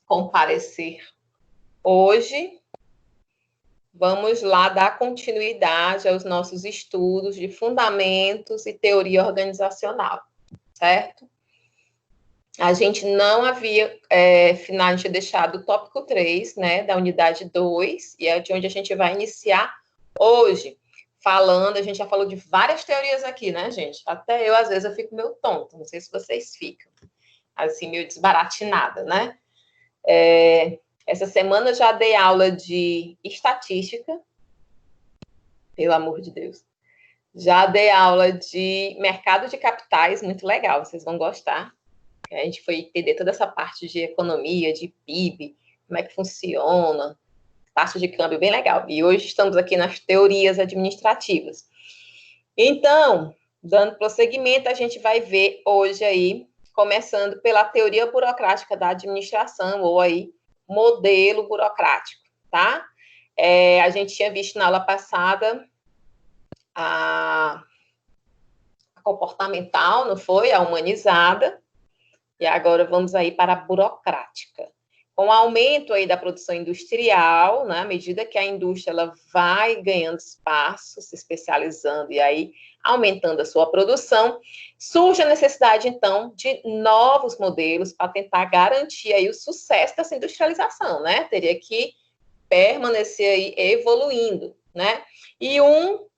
comparecer hoje. Vamos lá dar continuidade aos nossos estudos de fundamentos e teoria organizacional, certo? A gente não havia finalmente deixado o tópico 3, né, da unidade 2, e é de onde a gente vai iniciar hoje, falando, a gente já falou de várias teorias aqui, né, gente? Até eu, às vezes, eu fico meio tonta, não sei se vocês ficam, assim, meio desbaratinada, né? Essa semana eu já dei aula de estatística, pelo amor de Deus. Já dei aula de mercado de capitais, muito legal, vocês vão gostar. A gente foi entender toda essa parte de economia, de PIB, como é que funciona, taxa de câmbio, bem legal. E hoje estamos aqui nas teorias administrativas. Então, dando prosseguimento, a gente vai ver hoje aí, começando pela teoria burocrática da administração, ou aí, modelo burocrático, tá? A gente tinha visto na aula passada a comportamental, não foi? A humanizada. E agora vamos aí para a burocrática. Com o aumento aí da produção industrial, né, à medida que a indústria ela vai ganhando espaço, se especializando e aí aumentando a sua produção, surge a necessidade, então, de novos modelos para tentar garantir aí o sucesso dessa industrialização, né? Teria que permanecer aí evoluindo, né? E um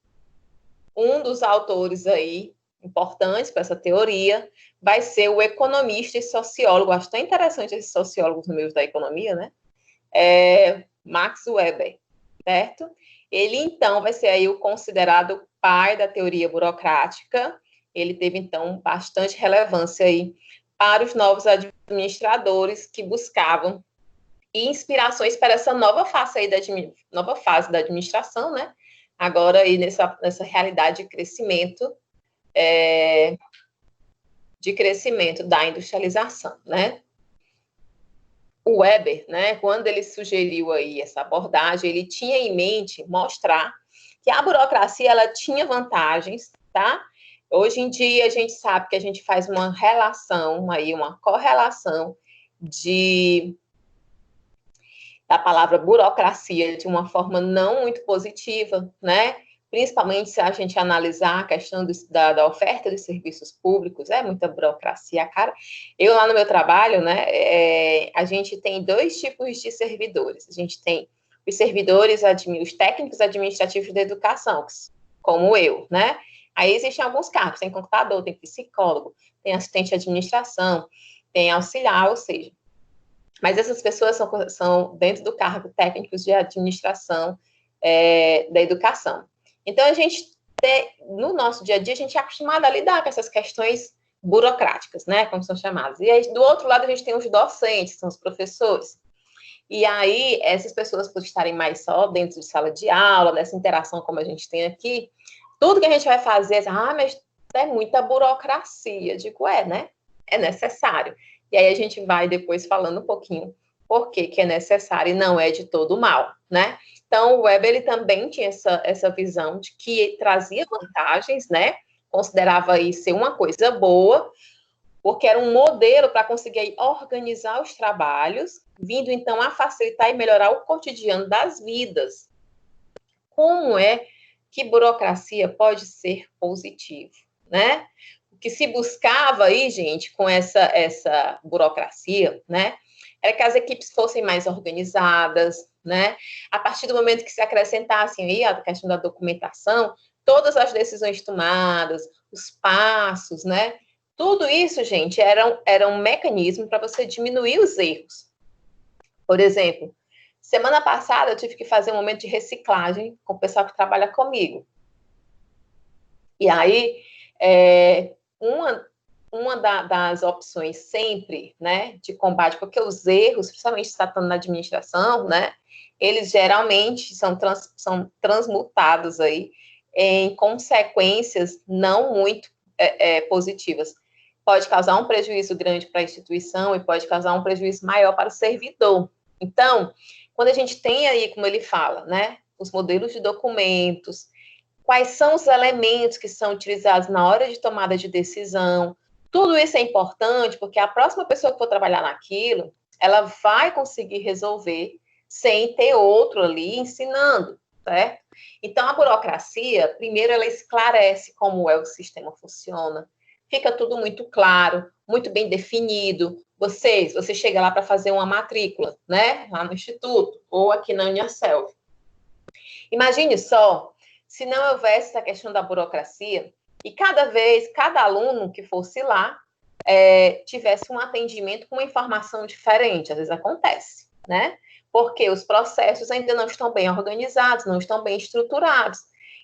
dos autores aí importantes para essa teoria vai ser o economista e sociólogo, acho tão interessante esses sociólogos no meio da economia, né? Max Weber, certo? Ele, então, vai ser aí o considerado pai da teoria burocrática. Ele teve, então, bastante relevância aí para os novos administradores que buscavam inspirações para essa nova fase aí da administração, né? Agora aí nessa realidade de crescimento da industrialização, né? O Weber, né, quando ele sugeriu aí essa abordagem, ele tinha em mente mostrar que a burocracia ela tinha vantagens, tá? Hoje em dia a gente sabe que a gente faz uma relação aí, uma correlação da palavra burocracia de uma forma não muito positiva, né? Principalmente se a gente analisar a questão da oferta de serviços públicos, é muita burocracia, cara. Eu lá no meu trabalho, né, a gente tem dois tipos de servidores. A gente tem os servidores, os técnicos administrativos da educação, como eu, né? Aí existem alguns cargos, tem computador, tem psicólogo, tem assistente de administração, tem auxiliar, ou seja, mas essas pessoas são dentro do cargo técnicos de administração da educação. Então, a gente, no nosso dia a dia, a gente é acostumado a lidar com essas questões burocráticas, né, como são chamadas. E aí, do outro lado, a gente tem os docentes, que são os professores. E aí, essas pessoas, por estarem mais só dentro de sala de aula, nessa interação como a gente tem aqui, tudo que a gente vai fazer, mas é muita burocracia. Eu digo, né? É necessário. E aí a gente vai depois falando um pouquinho por que é necessário e não é de todo mal, né? Então, o Weber, ele também tinha essa visão de que trazia vantagens, né? Considerava isso ser uma coisa boa, porque era um modelo para conseguir organizar os trabalhos, vindo, então, a facilitar e melhorar o cotidiano das vidas. Como é que burocracia pode ser positivo, né? O que se buscava aí, gente, com essa burocracia, né, era que as equipes fossem mais organizadas, né? A partir do momento que se acrescentassem aí a questão da documentação, todas as decisões tomadas, os passos, né? Tudo isso, gente, era um mecanismo para você diminuir os erros. Por exemplo, semana passada eu tive que fazer um momento de reciclagem com o pessoal que trabalha comigo. E aí, uma das opções sempre, né, de combate, porque os erros, principalmente se tratando na administração, né, eles geralmente são transmutados aí em consequências não muito positivas. Pode causar um prejuízo grande para a instituição e pode causar um prejuízo maior para o servidor. Então, quando a gente tem aí, como ele fala, né, os modelos de documentos, quais são os elementos que são utilizados na hora de tomada de decisão, tudo isso é importante, porque a próxima pessoa que for trabalhar naquilo, ela vai conseguir resolver sem ter outro ali ensinando, certo? Então, a burocracia, primeiro, ela esclarece como é o sistema funciona, fica tudo muito claro, muito bem definido. Você chega lá para fazer uma matrícula, né? Lá no Instituto, ou aqui na Uniaselv. Imagine só, se não houvesse essa questão da burocracia, e cada aluno que fosse lá, tivesse um atendimento com uma informação diferente, às vezes acontece, né? Porque os processos ainda não estão bem organizados, não estão bem estruturados.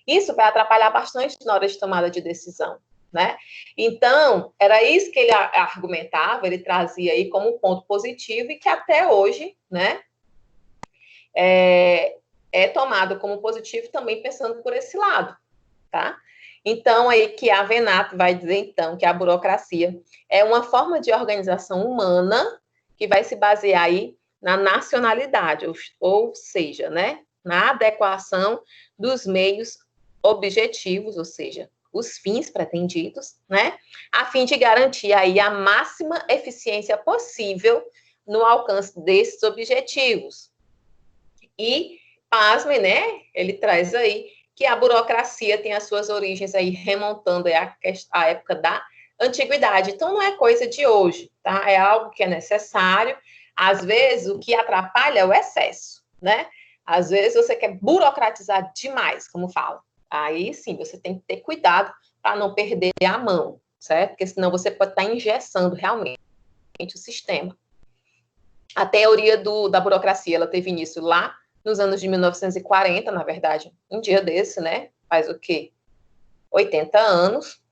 Isso vai atrapalhar bastante na hora de tomada de decisão, né? Então, era isso que ele argumentava, ele trazia aí como ponto positivo e que até hoje, né, é tomado como positivo também pensando por esse lado, tá? Então, aí que a Venato vai dizer, então, que a burocracia é uma forma de organização humana que vai se basear aí na nacionalidade, ou seja, né, na adequação dos meios objetivos, ou seja, os fins pretendidos, né, a fim de garantir aí a máxima eficiência possível no alcance desses objetivos. E, pasme, né, ele traz aí que a burocracia tem as suas origens aí remontando a época da antiguidade. Então, não é coisa de hoje, tá? É algo que é necessário. Às vezes, o que atrapalha é o excesso, né? Às vezes, você quer burocratizar demais, como fala. Aí, sim, você tem que ter cuidado para não perder a mão, certo? Porque senão você pode estar engessando realmente o sistema. A teoria da burocracia, ela teve início lá nos anos de 1940, na verdade, um dia desse, né? Faz o quê? 80 anos.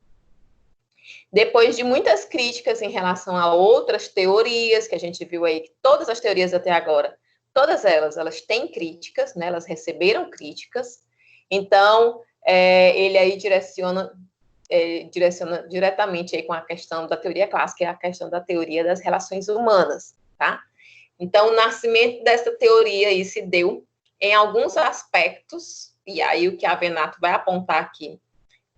Depois de muitas críticas em relação a outras teorias, que a gente viu aí, que todas as teorias até agora, todas elas têm críticas, né? Elas receberam críticas. Então, ele aí direciona diretamente aí com a questão da teoria clássica, que é a questão da teoria das relações humanas, tá? Então, o nascimento dessa teoria aí se deu em alguns aspectos, e aí o que a Venato vai apontar aqui,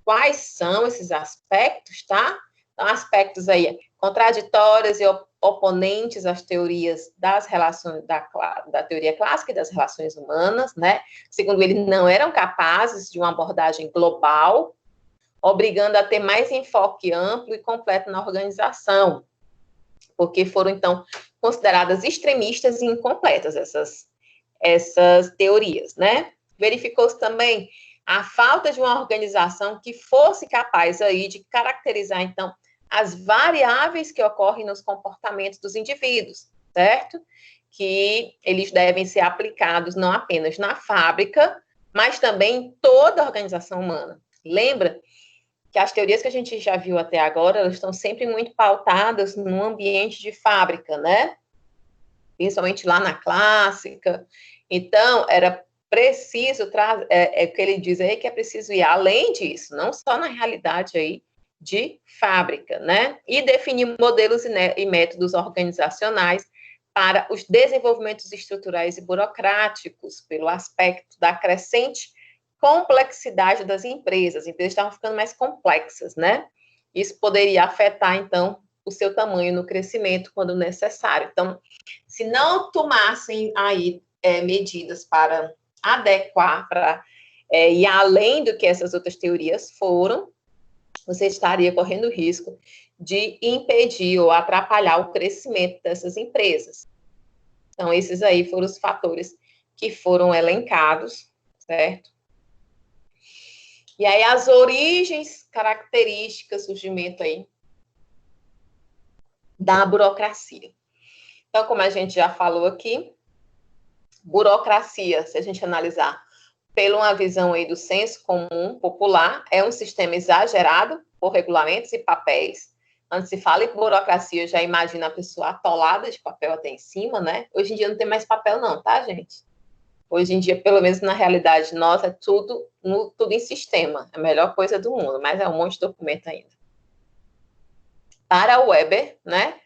quais são esses aspectos, tá? Então, aspectos aí contraditórios e oponentes às teorias das relações, da teoria clássica e das relações humanas, né? Segundo ele, não eram capazes de uma abordagem global, obrigando a ter mais enfoque amplo e completo na organização, porque foram, então, consideradas extremistas e incompletas essas teorias, né? Verificou-se também a falta de uma organização que fosse capaz aí de caracterizar, então, as variáveis que ocorrem nos comportamentos dos indivíduos, certo? Que eles devem ser aplicados não apenas na fábrica, mas também em toda a organização humana. Lembra que as teorias que a gente já viu até agora, elas estão sempre muito pautadas no ambiente de fábrica, né? Principalmente lá na clássica. Então, era preciso, o que ele diz aí, que é preciso ir além disso, não só na realidade aí de fábrica, né? E definir modelos e métodos organizacionais para os desenvolvimentos estruturais e burocráticos, pelo aspecto da crescente complexidade das empresas. As empresas estavam ficando mais complexas, né? Isso poderia afetar, então, o seu tamanho no crescimento quando necessário. Então, se não tomassem aí medidas para adequar, para ir além do que essas outras teorias foram, você estaria correndo o risco de impedir ou atrapalhar o crescimento dessas empresas. Então, esses aí foram os fatores que foram elencados, certo? E aí, as origens, características, surgimento aí da burocracia. Então, como a gente já falou aqui, burocracia, se a gente analisar pela uma visão aí do senso comum popular, é um sistema exagerado por regulamentos e papéis. Quando se fala em burocracia, já imagina a pessoa atolada de papel até em cima, né? Hoje em dia não tem mais papel não, tá, gente? Hoje em dia, pelo menos na realidade nossa, é tudo em sistema. É a melhor coisa do mundo, mas é um monte de documento ainda. Para o Weber, né?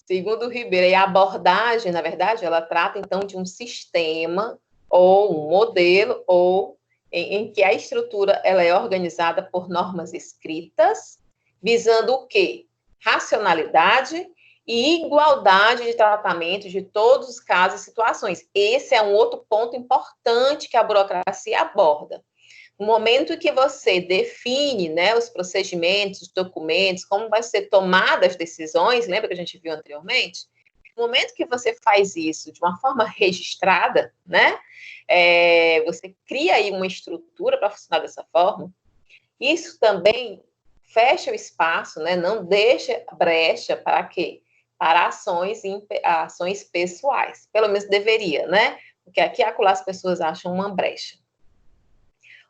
Segundo o Ribeiro, a abordagem, na verdade, ela trata, então, de um sistema ou um modelo ou em que a estrutura ela é organizada por normas escritas, visando o quê? Racionalidade e igualdade de tratamento de todos os casos e situações. Esse é um outro ponto importante que a burocracia aborda. No momento que você define, né, os procedimentos, os documentos, como vai ser tomadas as decisões, lembra que a gente viu anteriormente? No momento que você faz isso de uma forma registrada, né, você cria aí uma estrutura para funcionar dessa forma, isso também fecha o espaço, né, não deixa brecha para quê? Para ações pessoais. Pelo menos deveria, né? Porque aqui e acolá as pessoas acham uma brecha.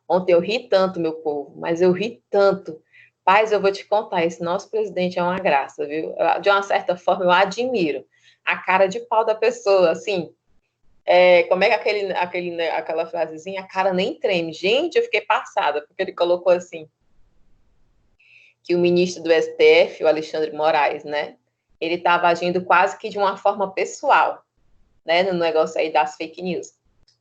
Ontem eu ri tanto, meu povo, mas eu ri tanto. Paz, eu vou te contar, esse nosso presidente é uma graça, viu? De uma certa forma, eu admiro a cara de pau da pessoa, assim. Como é que aquela frasezinha, a cara nem treme. Gente, eu fiquei passada, porque ele colocou assim, que o ministro do STF, o Alexandre Moraes, né? Ele estava agindo quase que de uma forma pessoal, né? No negócio aí das fake news.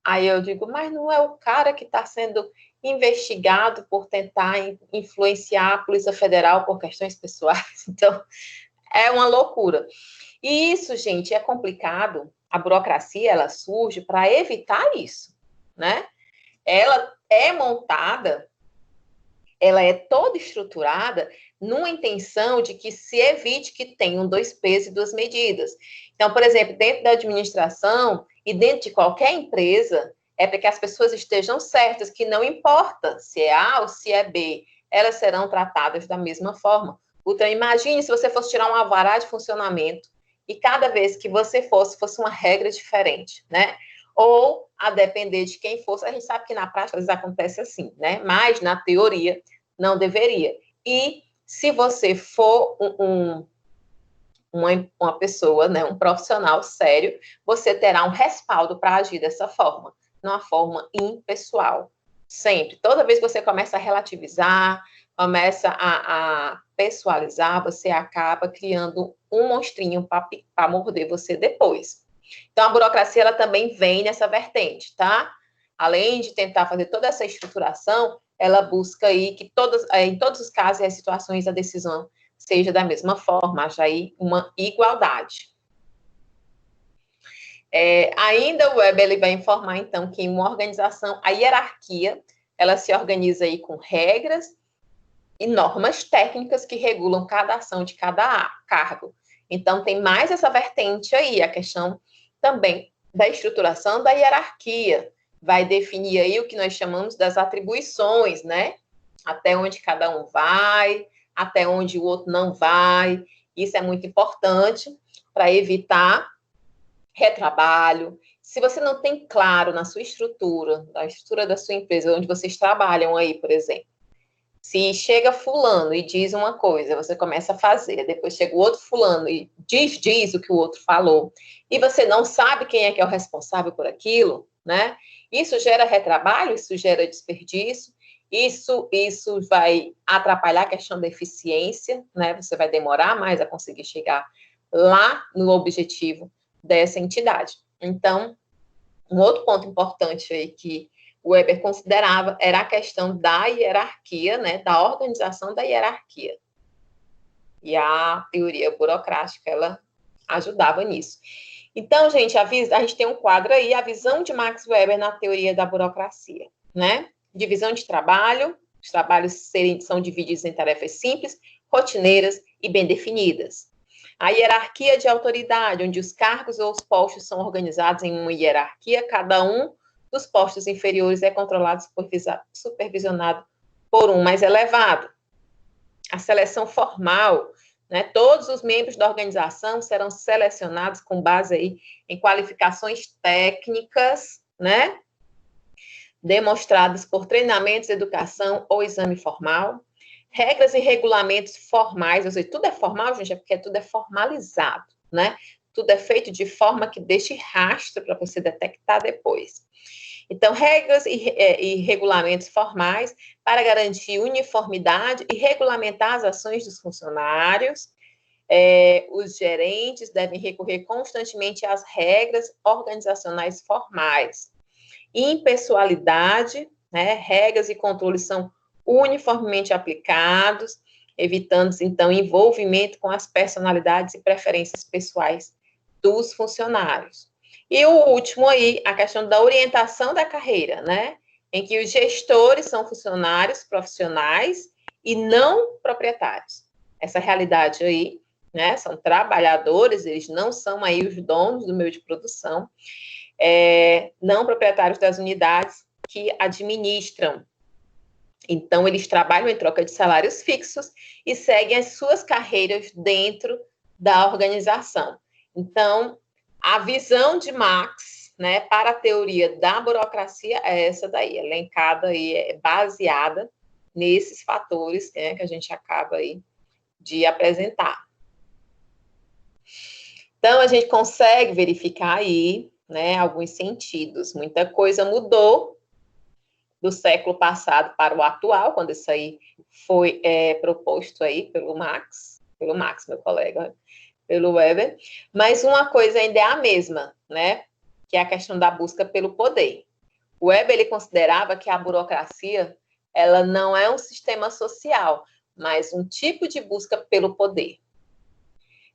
Aí eu digo, mas não é o cara que está sendo investigado por tentar influenciar a Polícia Federal por questões pessoais? Então, é uma loucura. E isso, gente, é complicado. A burocracia, ela surge para evitar isso, né? Ela é montada, ela é toda estruturada numa intenção de que se evite que tenham dois pesos e duas medidas. Então, por exemplo, dentro da administração e dentro de qualquer empresa, é para que as pessoas estejam certas, que não importa se é A ou se é B, elas serão tratadas da mesma forma. Então, imagine se você fosse tirar um alvará de funcionamento e cada vez que você fosse uma regra diferente, né? Ou, a depender de quem fosse, a gente sabe que na prática às vezes acontece assim, né? Mas, na teoria, não deveria. E se você for uma pessoa, né, um profissional sério, você terá um respaldo para agir dessa forma, numa forma impessoal. Sempre. Toda vez que você começa a relativizar, começa a pessoalizar, você acaba criando um monstrinho para morder você depois. Então, a burocracia, ela também vem nessa vertente, tá? Além de tentar fazer toda essa estruturação, ela busca aí que em todos os casos e as situações, a decisão seja da mesma forma, haja aí uma igualdade. Ainda o Weber ele vai informar, então, que uma organização, a hierarquia, ela se organiza aí com regras e normas técnicas que regulam cada ação de cada cargo. Então, tem mais essa vertente aí, a questão também da estruturação da hierarquia, vai definir aí o que nós chamamos das atribuições, né? Até onde cada um vai, até onde o outro não vai. Isso é muito importante para evitar retrabalho. Se você não tem claro na sua estrutura, na estrutura da sua empresa, onde vocês trabalham aí, por exemplo, se chega fulano e diz uma coisa, você começa a fazer, depois chega o outro fulano e diz o que o outro falou, e você não sabe quem é que é o responsável por aquilo, né? Isso gera retrabalho, isso gera desperdício, isso vai atrapalhar a questão da eficiência, né? Você vai demorar mais a conseguir chegar lá no objetivo dessa entidade. Então, um outro ponto importante aí que o Weber considerava era a questão da hierarquia, né, da organização da hierarquia. E a teoria burocrática, ela ajudava nisso. Então, gente, a gente tem um quadro aí, a visão de Max Weber na teoria da burocracia, né? Divisão de trabalho, os trabalhos são divididos em tarefas simples, rotineiras e bem definidas. A hierarquia de autoridade, onde os cargos ou os postos são organizados em uma hierarquia, cada um dos postos inferiores é controlado e supervisionado por um mais elevado. A seleção formal, né? Todos os membros da organização serão selecionados com base aí em qualificações técnicas, né? Demonstradas por treinamentos, educação ou exame formal. Regras e regulamentos formais, ou seja, tudo é formal, gente, é porque tudo é formalizado, né? Tudo é feito de forma que deixe rastro para você detectar depois. Então, regras e regulamentos formais para garantir uniformidade e regulamentar as ações dos funcionários. Os gerentes devem recorrer constantemente às regras organizacionais formais. Impessoalidade, né? Regras e controles são uniformemente aplicados. evitando, então, envolvimento com as personalidades e preferências pessoais dos funcionários. E o último aí, a questão da orientação da carreira, né? Em que os gestores são funcionários profissionais e não proprietários. Essa realidade aí, né? São trabalhadores, eles não são aí os donos do meio de produção, não proprietários das unidades que administram. Então, eles trabalham em troca de salários fixos e seguem as suas carreiras dentro da organização. Então, a visão de Marx, né, para a teoria da burocracia é essa daí, elencada aí, baseada nesses fatores, né, que a gente acaba aí de apresentar. Então, a gente consegue verificar aí, né, alguns sentidos. Muita coisa mudou do século passado para o atual, quando isso aí foi proposto aí pelo Marx, meu colega, pelo Weber, mas uma coisa ainda é a mesma, né, que é a questão da busca pelo poder. O Weber, ele considerava que a burocracia, ela não é um sistema social, mas um tipo de busca pelo poder.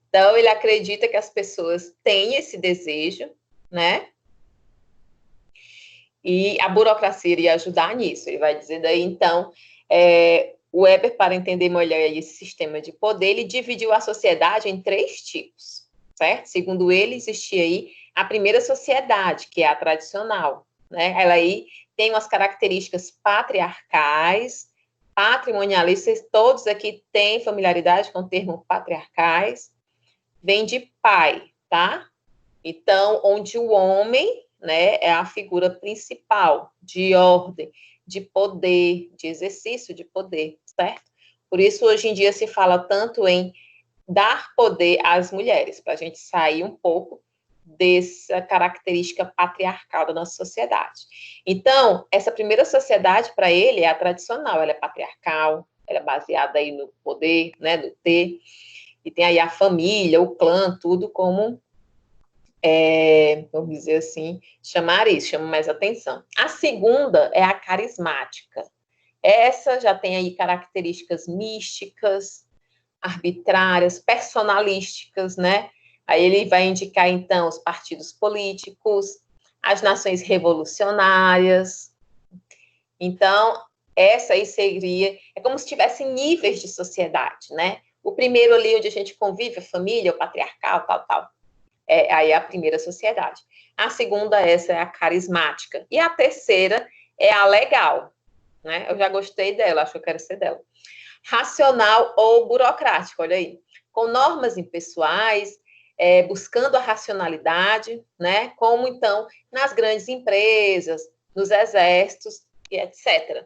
Então, ele acredita que as pessoas têm esse desejo, né, e a burocracia iria ajudar nisso. Ele vai dizer daí, então, o Weber, para entender melhor esse sistema de poder, ele dividiu a sociedade em 3 tipos, certo? Segundo ele, existia aí a primeira sociedade, que é a tradicional, né? Ela aí tem umas características patriarcais, patrimonialistas, todos aqui têm familiaridade com o termo patriarcais, vem de pai, tá? Então, onde o homem, né, é a figura principal de ordem, de poder, de exercício de poder, certo? Por isso, hoje em dia, se fala tanto em dar poder às mulheres, para a gente sair um pouco dessa característica patriarcal da nossa sociedade. Então, essa primeira sociedade, para ele, é a tradicional, ela é patriarcal, ela é baseada aí no poder, né, no ter, e tem aí a família, o clã, tudo como vamos dizer assim, chama mais atenção. A segunda é a carismática. Essa já tem aí características místicas, arbitrárias, personalísticas, né? Aí ele vai indicar, então, os partidos políticos, as nações revolucionárias. Então, essa aí seria, é como se tivesse níveis de sociedade, né? O primeiro ali, onde a gente convive, a família, o patriarcal, tal. Aí é a primeira sociedade. A segunda, essa é a carismática. E a terceira é a legal, né? Eu já gostei dela, acho que eu quero ser dela. Racional ou burocrática, olha aí. Com normas impessoais, buscando a racionalidade, né? Como, então, nas grandes empresas, nos exércitos e etc.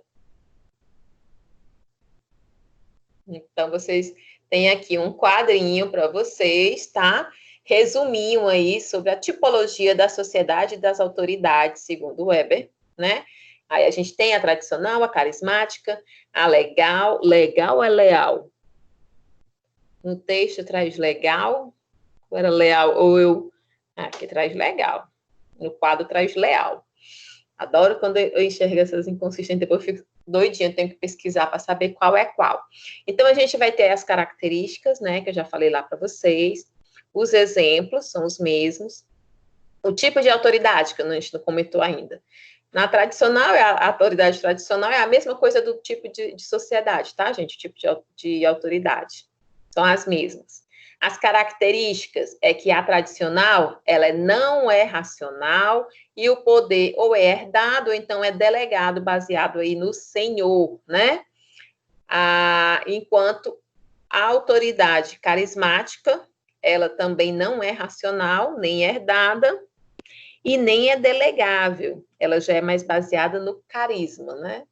Então, vocês têm aqui um quadrinho para vocês, tá? Resuminho aí sobre a tipologia da sociedade e das autoridades, segundo Weber, né? Aí a gente tem a tradicional, a carismática, a legal. Legal é leal? No texto traz legal, ou era leal, ou eu... aqui traz legal. No quadro traz leal. Adoro quando eu enxergo essas inconsistências, depois eu fico doidinha, tenho que pesquisar para saber qual é qual. Então, a gente vai ter as características, né, que eu já falei lá para vocês, os exemplos são os mesmos, o tipo de autoridade, que a gente não comentou ainda. Na tradicional, a autoridade tradicional é a mesma coisa do tipo de sociedade, tá, gente? O tipo de autoridade. São as mesmas. As características é que a tradicional, ela não é racional e o poder ou é herdado ou então é delegado, baseado aí no senhor, né? Enquanto a autoridade carismática, ela também não é racional, nem herdada e nem é delegável. Ela já é mais baseada no carisma, né?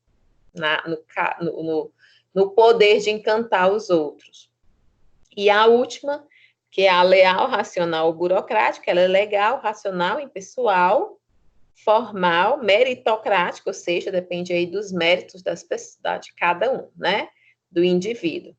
No poder de encantar os outros. E a última, que é a leal, racional, burocrática, ela é legal, racional, impessoal, formal, meritocrática, ou seja, depende aí dos méritos de cada um, né, do indivíduo.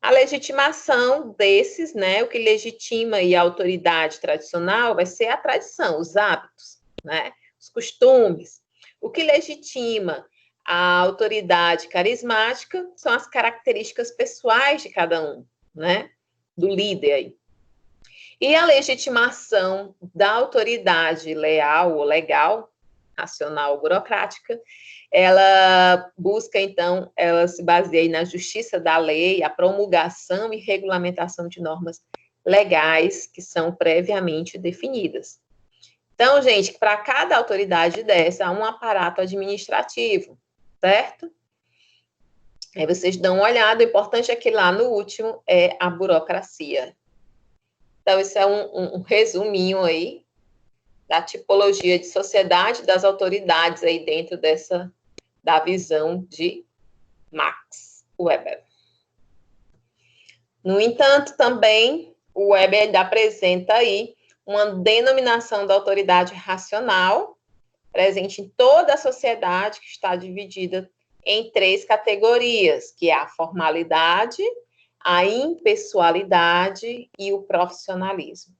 A legitimação desses, né, o que legitima aí a autoridade tradicional vai ser a tradição, os hábitos, né, os costumes. O que legitima A autoridade carismática são as características pessoais de cada um, né? Do líder aí. E a legitimação da autoridade leal ou legal, racional ou burocrática, ela busca, então, ela se baseia na justiça da lei, a promulgação e regulamentação de normas legais que são previamente definidas. Então, gente, para cada autoridade dessa, há um aparato administrativo, certo? Aí vocês dão uma olhada, o importante é que lá no último é a burocracia. Então, isso é um resuminho aí da tipologia de sociedade das autoridades aí dentro da visão de Max Weber. No entanto, também, o Weber ainda apresenta aí uma denominação da autoridade racional, presente em toda a sociedade, que está dividida em 3 categorias, que é a formalidade, a impessoalidade e o profissionalismo.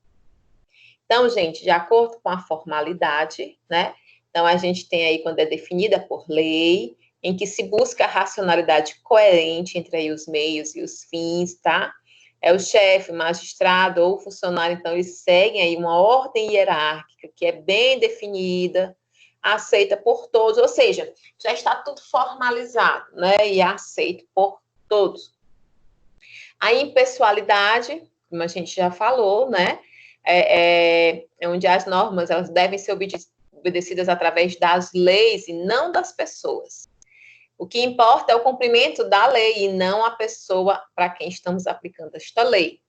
Então, gente, de acordo com a formalidade, né? Então, a gente tem aí quando é definida por lei, em que se busca a racionalidade coerente entre aí os meios e os fins, tá? É o chefe, magistrado ou funcionário, então, eles seguem aí uma ordem hierárquica que é bem definida, aceita por todos, ou seja, já está tudo formalizado, né? E aceito por todos. A impessoalidade, como a gente já falou, né? É onde as normas elas devem ser obedecidas através das leis e não das pessoas. O que importa é o cumprimento da lei e não a pessoa para quem estamos aplicando esta lei.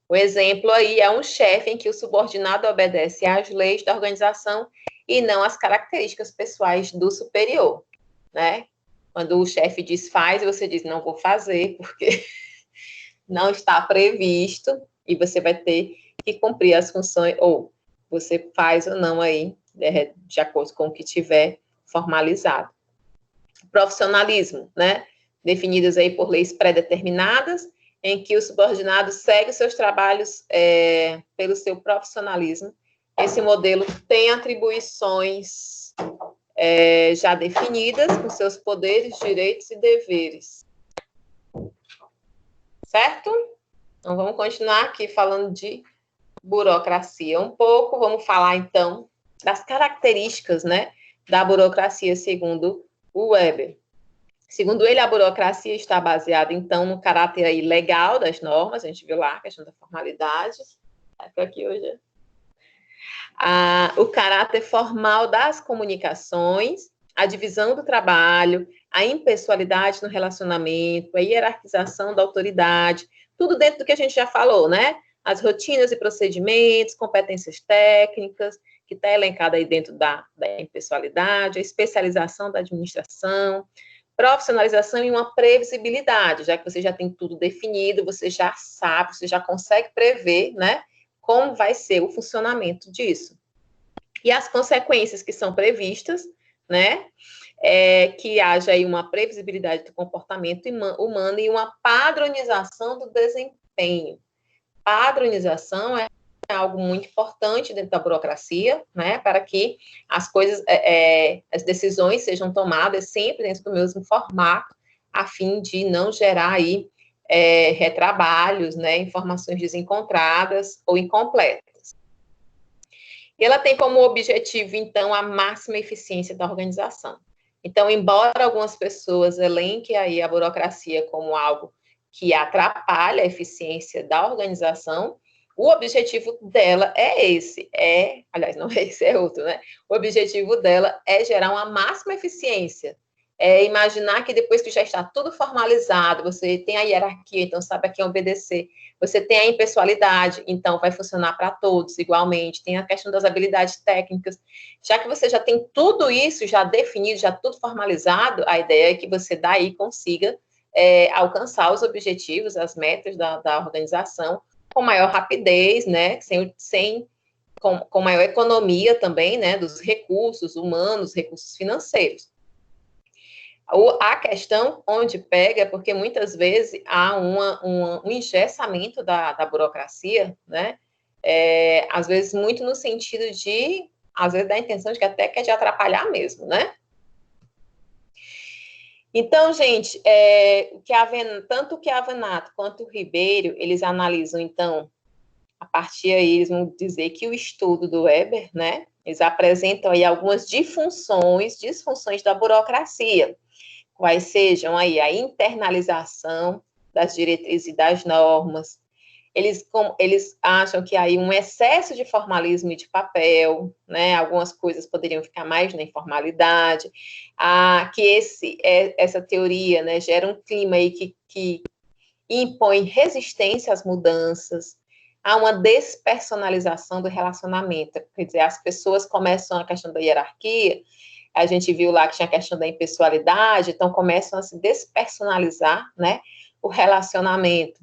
O exemplo aí é um chefe em que o subordinado obedece às leis da organização e não às características pessoais do superior, né? Quando o chefe diz faz, você diz não vou fazer, porque não está previsto, e você vai ter que cumprir as funções, ou você faz ou não aí, de acordo com o que tiver formalizado. Profissionalismo, né? Definidas aí por leis pré-determinadas, em que o subordinado segue seus trabalhos pelo seu profissionalismo. Esse modelo tem atribuições já definidas, com seus poderes, direitos e deveres. Certo? Então, vamos continuar aqui falando de burocracia um pouco. Vamos falar, então, das características, né, da burocracia, segundo o Weber. Segundo ele, a burocracia está baseada, então, no caráter aí legal das normas, a gente viu lá a questão da formalidade, aqui hoje. O caráter formal das comunicações, a divisão do trabalho, a impessoalidade no relacionamento, a hierarquização da autoridade, tudo dentro do que a gente já falou, né? As rotinas e procedimentos, competências técnicas, que está elencada aí dentro da impessoalidade, a especialização da administração, profissionalização e uma previsibilidade, já que você já tem tudo definido, você já sabe, você já consegue prever, né, como vai ser o funcionamento disso. E as consequências que são previstas, né, que haja aí uma previsibilidade do comportamento humano e uma padronização do desempenho. Padronização é algo muito importante dentro da burocracia, né, para que as coisas, as decisões sejam tomadas sempre dentro do mesmo formato, a fim de não gerar aí retrabalhos, né, informações desencontradas ou incompletas. E ela tem como objetivo, então, a máxima eficiência da organização. Então, embora algumas pessoas elenquem aí a burocracia como algo que atrapalha a eficiência da organização, o objetivo dela é esse, aliás, não é esse, é outro, né? O objetivo dela é gerar uma máxima eficiência, imaginar que depois que já está tudo formalizado, você tem a hierarquia, então sabe a quem obedecer, você tem a impessoalidade, então vai funcionar para todos igualmente, tem a questão das habilidades técnicas, já que você já tem tudo isso já definido, já tudo formalizado, a ideia é que você daí consiga alcançar os objetivos, as metas da organização, com maior rapidez, né, com maior economia também, né, dos recursos humanos, recursos financeiros. A questão onde pega é porque muitas vezes há um engessamento da burocracia, né, às vezes muito no sentido de, às vezes dá a intenção de que até quer de atrapalhar mesmo, né. Então, gente, tanto que a Avanato quanto o Ribeiro, eles analisam, então, a partir aí, eles vão dizer que o estudo do Weber, né, eles apresentam aí algumas disfunções da burocracia, quais sejam aí a internalização das diretrizes e das normas. Eles acham que aí um excesso de formalismo e de papel, né? Algumas coisas poderiam ficar mais na informalidade, que essa teoria, né, gera um clima aí que impõe resistência às mudanças, há uma despersonalização do relacionamento, quer dizer, as pessoas começam a questão da hierarquia, a gente viu lá que tinha a questão da impessoalidade, então começam a se despersonalizar, né, o relacionamento.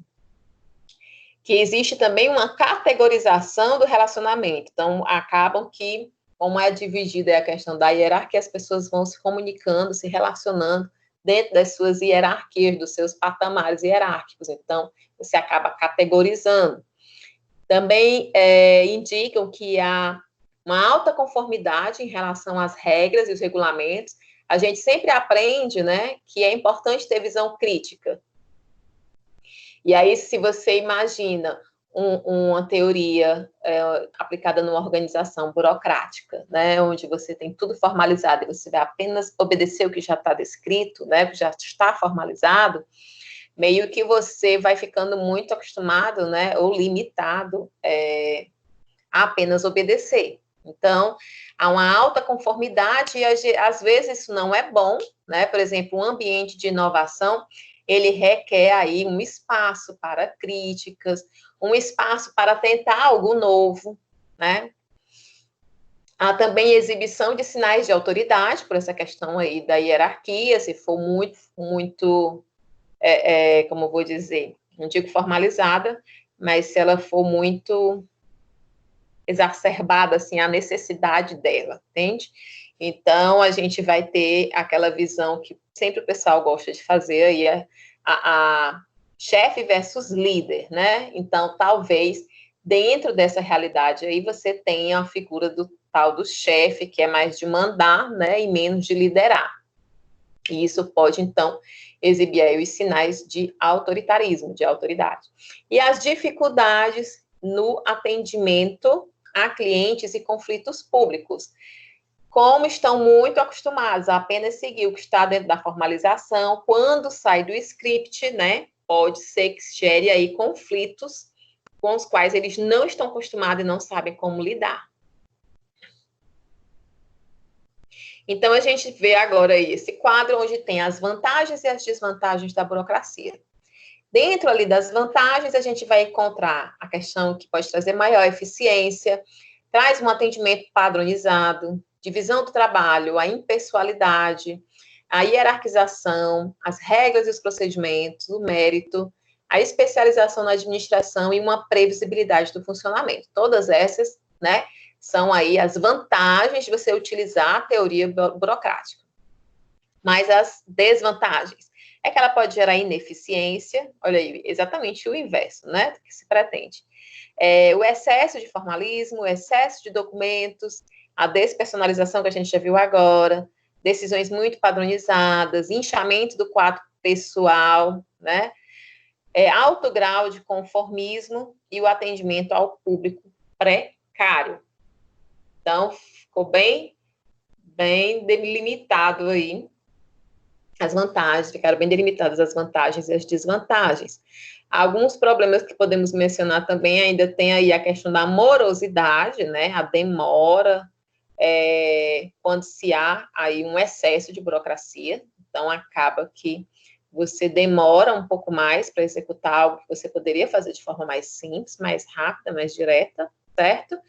Que existe também uma categorização do relacionamento. Então, acabam que, como é dividida a questão da hierarquia, as pessoas vão se comunicando, se relacionando dentro das suas hierarquias, dos seus patamares hierárquicos. Então, você acaba categorizando. Também indicam que há uma alta conformidade em relação às regras e os regulamentos. A gente sempre aprende, né, que é importante ter visão crítica. E aí, se você imagina uma teoria aplicada numa organização burocrática, né, onde você tem tudo formalizado e você vai apenas obedecer o que já está descrito, né, que já está formalizado, meio que você vai ficando muito acostumado, né, ou limitado a apenas obedecer. Então, há uma alta conformidade e, às vezes, isso não é bom, né? Por exemplo, um ambiente de inovação, ele requer aí um espaço para críticas, um espaço para tentar algo novo, né? Há também exibição de sinais de autoridade, por essa questão aí da hierarquia, se for muito como eu vou dizer, não digo formalizada, mas se ela for muito exacerbada, assim, a necessidade dela, entende? Então, a gente vai ter aquela visão que sempre o pessoal gosta de fazer, aí a chefe versus líder, né? Então, talvez, dentro dessa realidade aí, você tenha a figura do tal do chefe, que é mais de mandar, né, e menos de liderar. E isso pode, então, exibir aí os sinais de autoritarismo, de autoridade. E as dificuldades no atendimento a clientes e conflitos públicos. Como estão muito acostumados a apenas seguir o que está dentro da formalização, quando sai do script, né, pode ser que gere aí conflitos com os quais eles não estão acostumados e não sabem como lidar. Então, a gente vê agora aí esse quadro onde tem as vantagens e as desvantagens da burocracia. Dentro ali das vantagens, a gente vai encontrar a questão que pode trazer maior eficiência, traz um atendimento padronizado, divisão do trabalho, a impessoalidade, a hierarquização, as regras e os procedimentos, o mérito, a especialização na administração e uma previsibilidade do funcionamento. Todas essas, né, são aí as vantagens de você utilizar a teoria burocrática. Mas as desvantagens é que ela pode gerar ineficiência, olha aí, exatamente o inverso, né, do que se pretende. O excesso de formalismo, o excesso de documentos, a despersonalização que a gente já viu agora, decisões muito padronizadas, inchamento do quadro pessoal, né, alto grau de conformismo e o atendimento ao público precário. Então, ficou bem delimitado aí as vantagens, ficaram bem delimitadas as vantagens e as desvantagens. Alguns problemas que podemos mencionar também ainda tem aí a questão da morosidade, né, a demora, quando se há aí um excesso de burocracia, então acaba que você demora um pouco mais para executar algo que você poderia fazer de forma mais simples, mais rápida, mais direta, certo?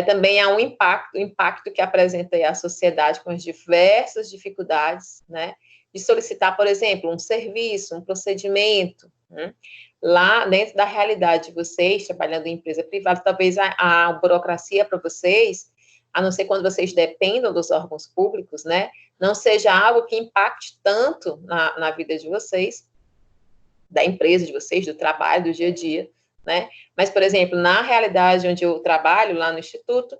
Também há um impacto que apresenta aí a sociedade com as diversas dificuldades, né, de solicitar, por exemplo, um serviço, um procedimento, né? Lá dentro da realidade de vocês, trabalhando em empresa privada, talvez a burocracia para vocês, a não ser quando vocês dependam dos órgãos públicos, né, não seja algo que impacte tanto na vida de vocês, da empresa de vocês, do trabalho, do dia a dia, né, mas, por exemplo, na realidade onde eu trabalho, lá no Instituto,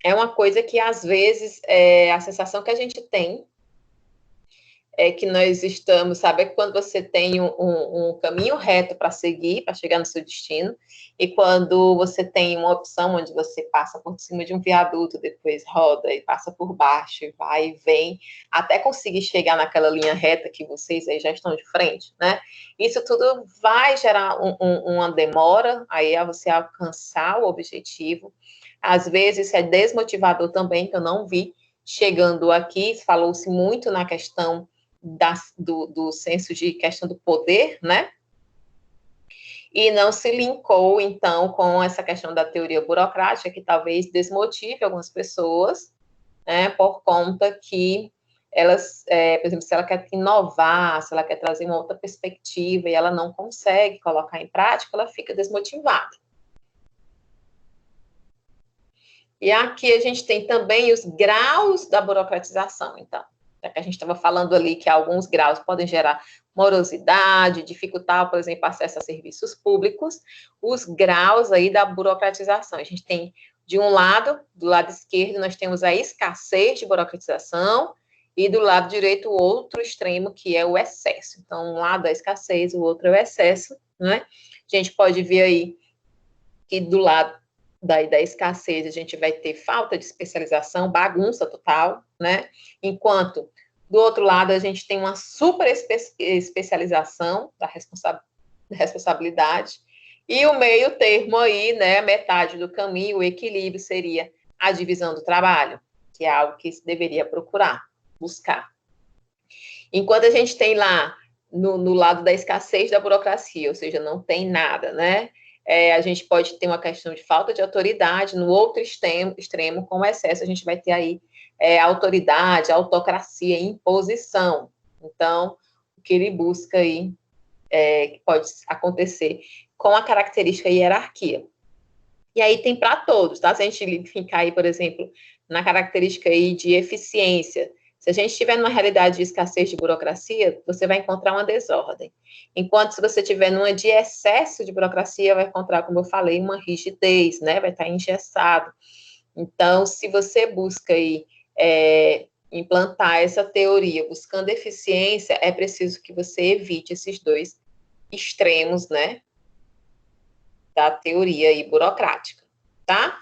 é uma coisa que, às vezes, a sensação que a gente tem é que nós estamos, sabe, quando você tem um caminho reto para seguir, para chegar no seu destino, e quando você tem uma opção onde você passa por cima de um viaduto, depois roda e passa por baixo, e vai e vem, até conseguir chegar naquela linha reta que vocês aí já estão de frente, né? Isso tudo vai gerar uma demora aí a você alcançar o objetivo. Às vezes isso é desmotivador também, que eu não vi chegando aqui, falou-se muito na questão do senso de questão do poder, né? E não se linkou, então, com essa questão da teoria burocrática, que talvez desmotive algumas pessoas, né, por conta que elas, por exemplo, se ela quer inovar, se ela quer trazer uma outra perspectiva e ela não consegue colocar em prática, ela fica desmotivada. E aqui a gente tem também os graus da burocratização, então. Já que a gente estava falando ali que alguns graus podem gerar morosidade, dificultar, por exemplo, acesso a serviços públicos, os graus aí da burocratização. A gente tem, de um lado, do lado esquerdo, nós temos a escassez de burocratização, e do lado direito, o outro extremo, que é o excesso. Então, um lado é a escassez, o outro é o excesso, né? A gente pode ver aí que do lado da escassez, a gente vai ter falta de especialização, bagunça total, né? Enquanto, do outro lado, a gente tem uma super especialização da responsabilidade, e o meio termo aí, né, metade do caminho, o equilíbrio seria a divisão do trabalho, que é algo que se deveria procurar, buscar. Enquanto a gente tem lá, no lado da escassez da burocracia, ou seja, não tem nada, né? A gente pode ter uma questão de falta de autoridade, no outro extremo, com excesso, a gente vai ter aí autoridade, autocracia, imposição. Então, o que ele busca aí, que pode acontecer com a característica hierarquia. E aí tem para todos, tá? Se a gente ficar aí, por exemplo, na característica aí de eficiência, se a gente estiver numa realidade de escassez de burocracia, você vai encontrar uma desordem. Enquanto se você estiver numa de excesso de burocracia, vai encontrar, como eu falei, uma rigidez, né? Vai estar engessado. Então, se você busca aí implantar essa teoria buscando eficiência, é preciso que você evite esses dois extremos, né? Da teoria aí burocrática, tá?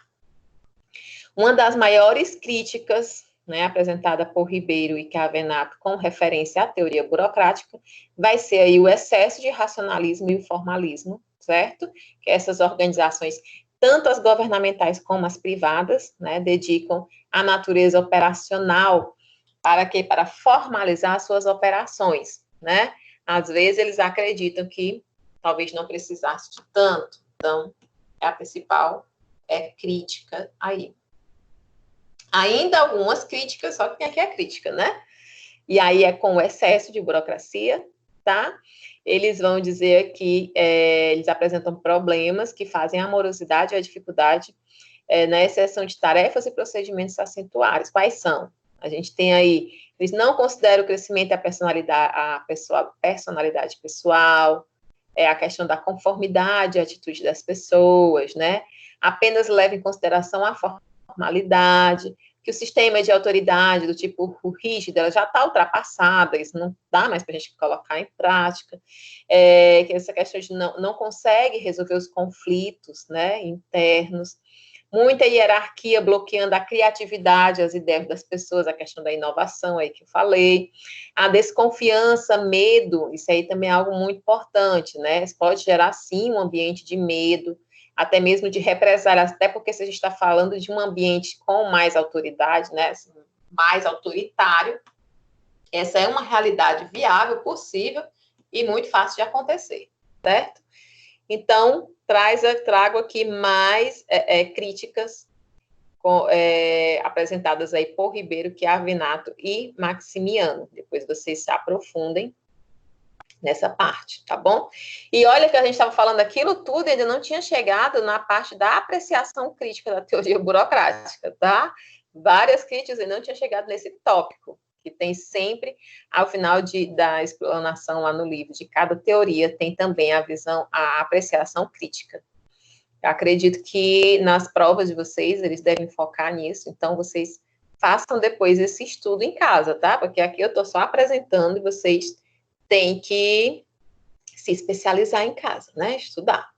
Uma das maiores críticas, né, apresentada por Ribeiro e Chiavenato com referência à teoria burocrática, vai ser aí o excesso de racionalismo e o formalismo, certo? Que essas organizações, tanto as governamentais como as privadas, né, dedicam a natureza operacional para quê? Para formalizar suas operações, né? Às vezes eles acreditam que talvez não precisasse de tanto, então é a principal crítica aí. Ainda algumas críticas, só que aqui é crítica, né? E aí é com o excesso de burocracia, tá? Eles vão dizer que eles apresentam problemas que fazem a morosidade e a dificuldade na exceção de tarefas e procedimentos acentuários. Quais são? A gente tem aí, eles não consideram o crescimento da personalidade pessoal, a questão da conformidade, a atitude das pessoas, né? Apenas leva em consideração a formalidade, que o sistema de autoridade do tipo rígido, ela já está ultrapassada, isso não dá mais para a gente colocar em prática, que essa questão de não consegue resolver os conflitos, né, internos, muita hierarquia bloqueando a criatividade, as ideias das pessoas, a questão da inovação aí que eu falei, a desconfiança, medo, isso aí também é algo muito importante, né? Isso pode gerar, sim, um ambiente de medo, até mesmo de represália, até porque se a gente está falando de um ambiente com mais autoridade, né, mais autoritário, essa é uma realidade viável, possível e muito fácil de acontecer, certo? Então, trago aqui mais críticas apresentadas aí por Ribeiro, Chiavenato e Maximiano. Depois vocês se aprofundem nessa parte, tá bom? E olha que a gente estava falando aquilo tudo e ainda não tinha chegado na parte da apreciação crítica da teoria burocrática, tá? Várias críticas e não tinha chegado nesse tópico, que tem sempre, ao final da explanação lá no livro de cada teoria, tem também a apreciação crítica. Eu acredito que nas provas de vocês, eles devem focar nisso, então vocês façam depois esse estudo em casa, tá? Porque aqui eu estou só apresentando e vocês têm que se especializar em casa, né? Estudar.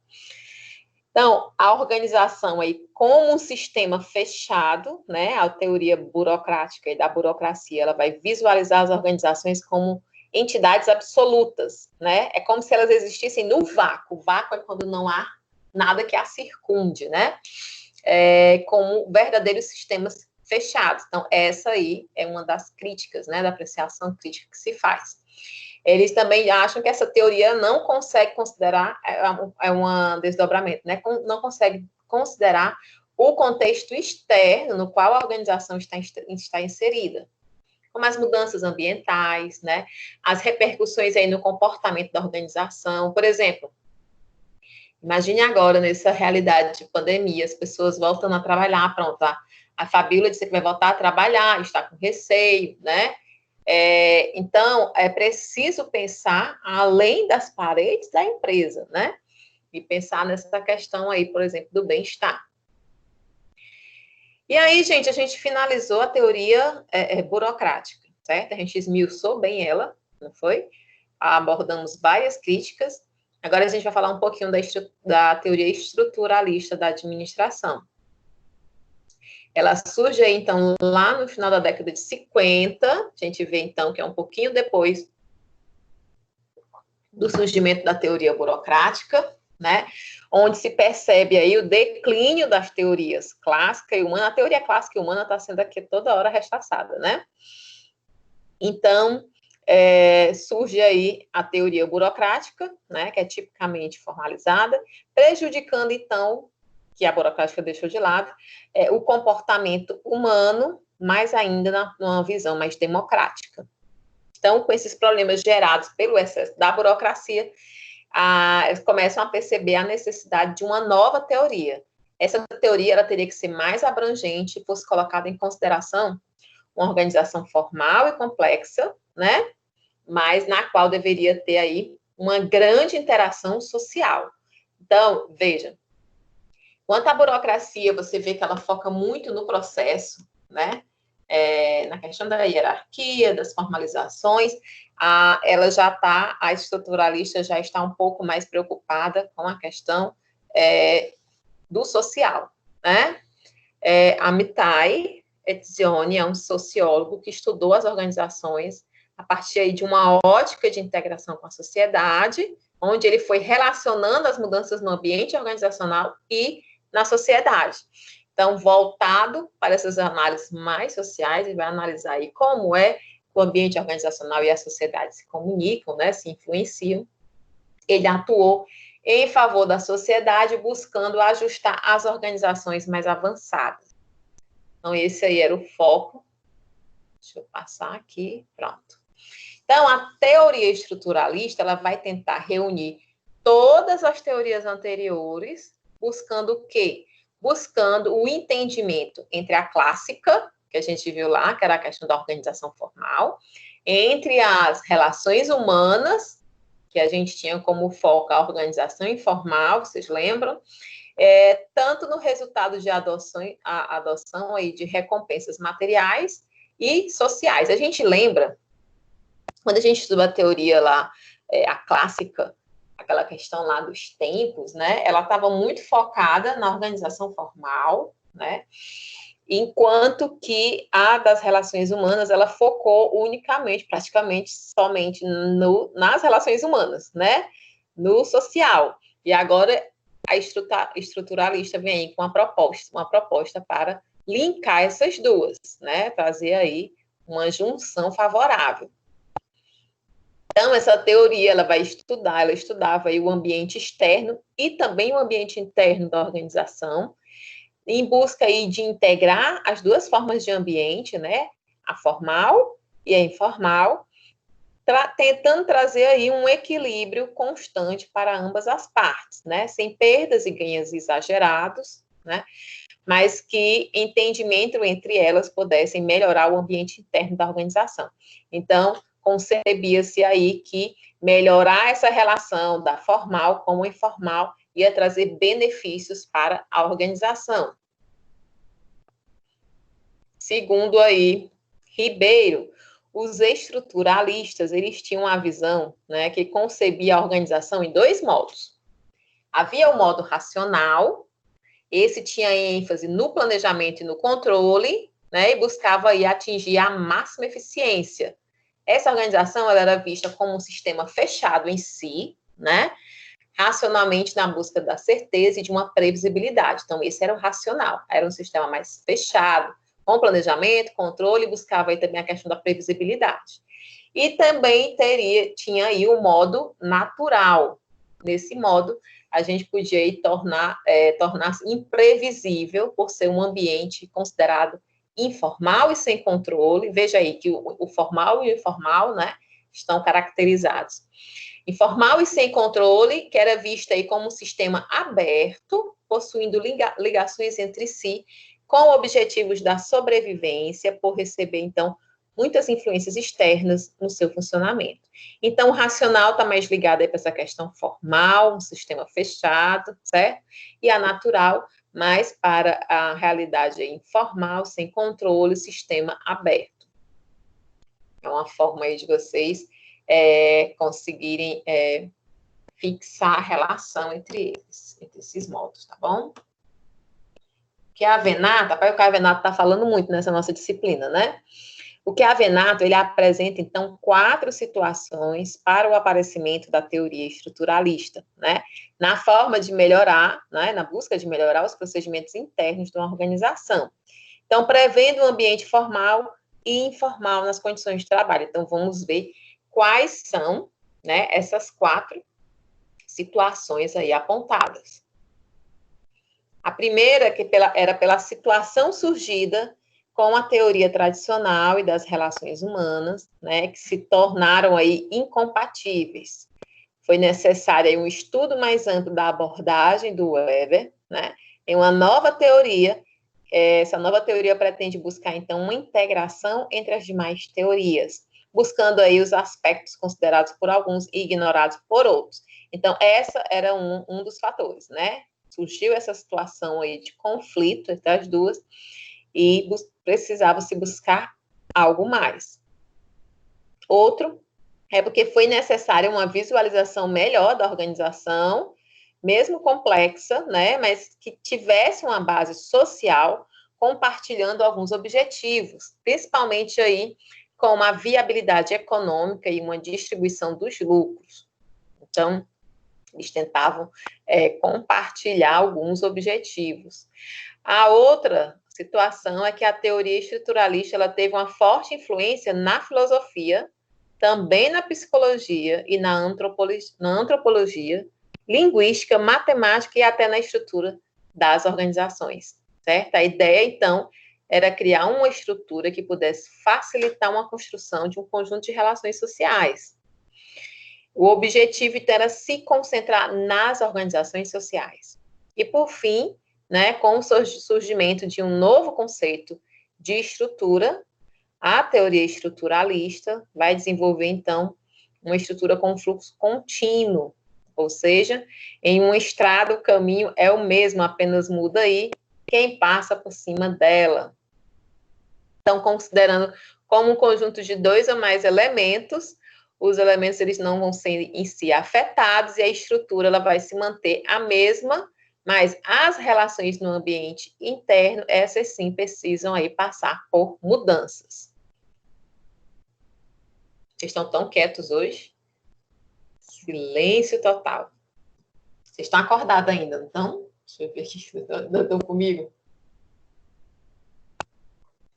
Então, a organização aí como um sistema fechado, né? A teoria burocrática e da burocracia, ela vai visualizar as organizações como entidades absolutas, né? É como se elas existissem no vácuo. O vácuo é quando não há nada que a circunde, né? Como verdadeiros sistemas fechados. Então, essa aí é uma das críticas, né? Da apreciação crítica que se faz. Eles também acham que essa teoria não consegue considerar, um desdobramento, né? Não consegue considerar o contexto externo no qual a organização está inserida, como as mudanças ambientais, né? As repercussões aí no comportamento da organização. Por exemplo, imagine agora, nessa realidade de pandemia, as pessoas voltando a trabalhar, pronto, a Fabíola disse que vai voltar a trabalhar, está com receio, né? Então, é preciso pensar além das paredes da empresa, né? E pensar nessa questão aí, por exemplo, do bem-estar. E aí, gente, a gente finalizou a teoria burocrática, certo? A gente esmiuçou bem ela, não foi? Abordamos várias críticas. Agora a gente vai falar um pouquinho da teoria estruturalista da administração. Ela surge aí, então, lá no final da década de 50, a gente vê, então, que é um pouquinho depois do surgimento da teoria burocrática, né, onde se percebe aí o declínio das teorias clássica e humana. A teoria clássica e humana está sendo aqui toda hora rechaçada, né? Então, surge aí a teoria burocrática, né, que é tipicamente formalizada, prejudicando, então, que a burocrática deixou de lado, o comportamento humano, mais ainda numa visão mais democrática. Então, com esses problemas gerados pelo excesso da burocracia, eles começam a perceber a necessidade de uma nova teoria. Essa teoria ela teria que ser mais abrangente e fosse colocada em consideração uma organização formal e complexa, né? Mas na qual deveria ter aí uma grande interação social. Então, veja, quanto à burocracia, você vê que ela foca muito no processo, né? Na questão da hierarquia, das formalizações, a estruturalista já está um pouco mais preocupada com a questão do social, né? Amitai Etzioni é um sociólogo que estudou as organizações a partir aí de uma ótica de integração com a sociedade, onde ele foi relacionando as mudanças no ambiente organizacional e na sociedade. Então, voltado para essas análises mais sociais, ele vai analisar aí como é o ambiente organizacional e a sociedade se comunicam, né, se influenciam. Ele atuou em favor da sociedade, buscando ajustar as organizações mais avançadas. Então, esse aí era o foco. Deixa eu passar aqui, pronto. Então, a teoria estruturalista, ela vai tentar reunir todas as teorias anteriores, buscando o quê? Buscando o entendimento entre a clássica, que a gente viu lá, que era a questão da organização formal, entre as relações humanas, que a gente tinha como foco a organização informal, vocês lembram? Tanto no resultado de adoção aí de recompensas materiais e sociais. A gente lembra, quando a gente estuda a teoria lá, a clássica, aquela questão lá dos tempos, né? Ela estava muito focada na organização formal, né? Enquanto que a das relações humanas, ela focou unicamente, praticamente, somente nas relações humanas, né? No social. E agora a estruturalista vem aí com uma proposta para linkar essas duas, né? Trazer aí uma junção favorável. Então, essa teoria, ela estudava aí o ambiente externo e também o ambiente interno da organização, em busca aí de integrar as duas formas de ambiente, né? A formal e a informal, tentando trazer aí um equilíbrio constante para ambas as partes, né? Sem perdas e ganhos exagerados, né? Mas que entendimento entre elas pudessem melhorar o ambiente interno da organização. Então, concebia-se aí que melhorar essa relação da formal com o informal ia trazer benefícios para a organização. Segundo aí Ribeiro, os estruturalistas, eles tinham uma visão, né, que concebia a organização em dois modos. Havia o modo racional, esse tinha ênfase no planejamento e no controle, né, e buscava aí atingir a máxima eficiência. Essa organização ela era vista como um sistema fechado em si, né, racionalmente na busca da certeza e de uma previsibilidade. Então, esse era o racional, era um sistema mais fechado, com planejamento, controle, e buscava aí também a questão da previsibilidade. E também tinha aí o modo natural. Nesse modo, a gente podia aí tornar-se imprevisível por ser um ambiente considerado informal e sem controle. Veja aí que o formal e o informal, né, estão caracterizados. Informal e sem controle, que era vista aí como um sistema aberto, possuindo ligações entre si, com objetivos da sobrevivência, por receber, então, muitas influências externas no seu funcionamento. Então, o racional está mais ligado aí para essa questão formal, um sistema fechado, certo? E a natural, mais para a realidade informal, sem controle, sistema aberto. É uma forma aí de vocês conseguirem fixar a relação entre eles, entre esses modos, tá bom? Que a Avenato, o que a Avenato está falando muito nessa nossa disciplina, né? O que a Avenato, ele apresenta, então, 4 situações para o aparecimento da teoria estruturalista, né? Na forma de melhorar, né? Na busca de melhorar os procedimentos internos de uma organização. Então, prevendo um ambiente formal e informal nas condições de trabalho. Então, vamos ver quais são, né, essas 4 situações aí apontadas. A primeira, que era pela situação surgida com a teoria tradicional e das relações humanas, né, que se tornaram aí incompatíveis. Foi necessário aí um estudo mais amplo da abordagem do Weber, né, em uma nova teoria. Essa nova teoria pretende buscar, então, uma integração entre as demais teorias, buscando aí os aspectos considerados por alguns e ignorados por outros. Então, essa era um dos fatores, né? Surgiu essa situação aí de conflito entre as duas e precisava se buscar algo mais. Outro é porque foi necessária uma visualização melhor da organização, mesmo complexa, né, mas que tivesse uma base social, compartilhando alguns objetivos, principalmente aí com uma viabilidade econômica e uma distribuição dos lucros. Então, eles tentavam compartilhar alguns objetivos. A outra situação é que a teoria estruturalista ela teve uma forte influência na filosofia, também na psicologia e na antropologia, linguística, matemática e até na estrutura das organizações, certo? A ideia, então, era criar uma estrutura que pudesse facilitar uma construção de um conjunto de relações sociais. O objetivo, então, era se concentrar nas organizações sociais. E, por fim, né, com o surgimento de um novo conceito de estrutura, a teoria estruturalista vai desenvolver, então, uma estrutura com fluxo contínuo, ou seja, em uma estrada o caminho é o mesmo, apenas muda aí quem passa por cima dela. Então, considerando como um conjunto de 2 ou mais elementos, os elementos eles não vão ser em si afetados e a estrutura ela vai se manter a mesma, mas as relações no ambiente interno, essas sim precisam aí passar por mudanças. Vocês estão tão quietos hoje? Silêncio total. Vocês estão acordados ainda, então? Deixa eu ver aqui se ainda estão comigo.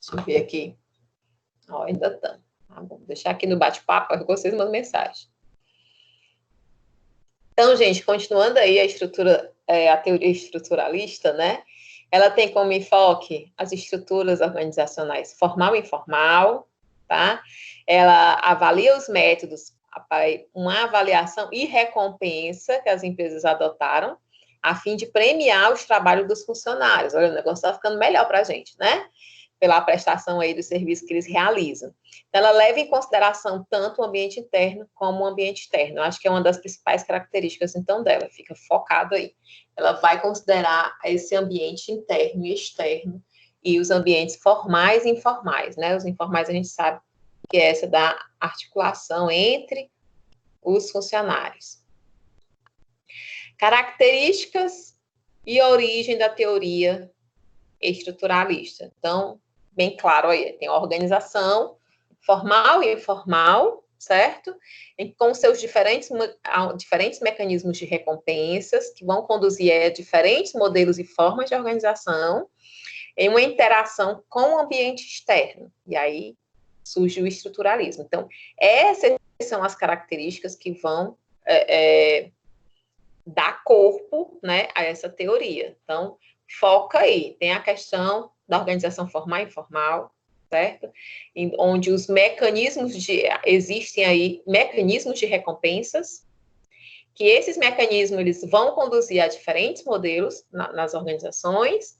Deixa eu ver aqui. Ó, ainda estão. Tá bom, vou deixar aqui no bate-papo, aí vocês mandam mensagem. Então, gente, continuando aí a teoria estruturalista, né? Ela tem como enfoque as estruturas organizacionais formal e informal, tá? Ela avalia os métodos, uma avaliação e recompensa que as empresas adotaram, a fim de premiar os trabalhos dos funcionários. Olha, o negócio está ficando melhor para a gente, né? Pela prestação aí do serviço que eles realizam. Então, ela leva em consideração tanto o ambiente interno como o ambiente externo. Eu acho que é uma das principais características, então, dela. Fica focado aí. Ela vai considerar esse ambiente interno e externo e os ambientes formais e informais, né? Os informais a gente sabe que é essa da articulação entre os funcionários. Características e origem da teoria estruturalista. Então, bem claro aí, tem a organização formal e informal, certo? Com seus diferentes mecanismos de recompensas, que vão conduzir a diferentes modelos e formas de organização, em uma interação com o ambiente externo. E aí surge o estruturalismo. Então, essas são as características que vão dar corpo, né, a essa teoria. Então, foca aí. Tem a questão da organização formal e informal, certo? Onde os existem aí mecanismos de recompensas, que esses mecanismos eles vão conduzir a diferentes modelos nas organizações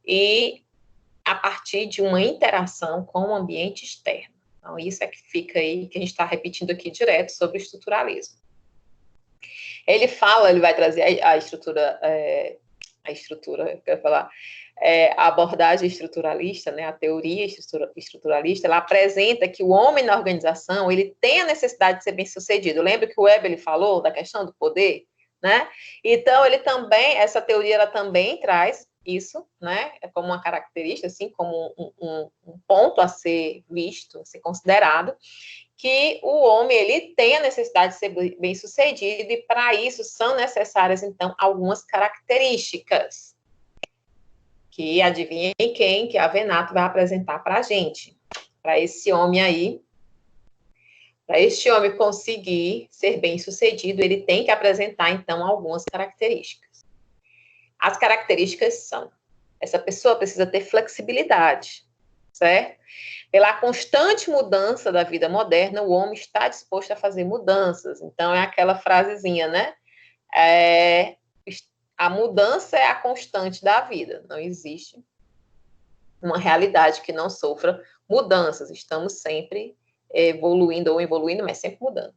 e a partir de uma interação com o ambiente externo. Então, isso é que fica aí, que a gente está repetindo aqui direto sobre o estruturalismo. Ele vai trazer a estrutura, eu quero falar, a abordagem estruturalista, né, a teoria estruturalista, ela apresenta que o homem na organização, ele tem a necessidade de ser bem-sucedido. Lembra que o Weber ele falou da questão do poder, né? Então, essa teoria, ela também traz isso, né, como uma característica, assim, como um ponto a ser visto, a ser considerado, que o homem, ele tem a necessidade de ser bem-sucedido, e para isso são necessárias, então, algumas características, que adivinhem quem, que a Venato vai apresentar para a gente. Para esse homem aí, para este homem conseguir ser bem-sucedido, ele tem que apresentar, então, algumas características. As características são: essa pessoa precisa ter flexibilidade, certo? Pela constante mudança da vida moderna, o homem está disposto a fazer mudanças. Então, é aquela frasezinha, né? A mudança é a constante da vida. Não existe uma realidade que não sofra mudanças. Estamos sempre evoluindo, mas sempre mudando.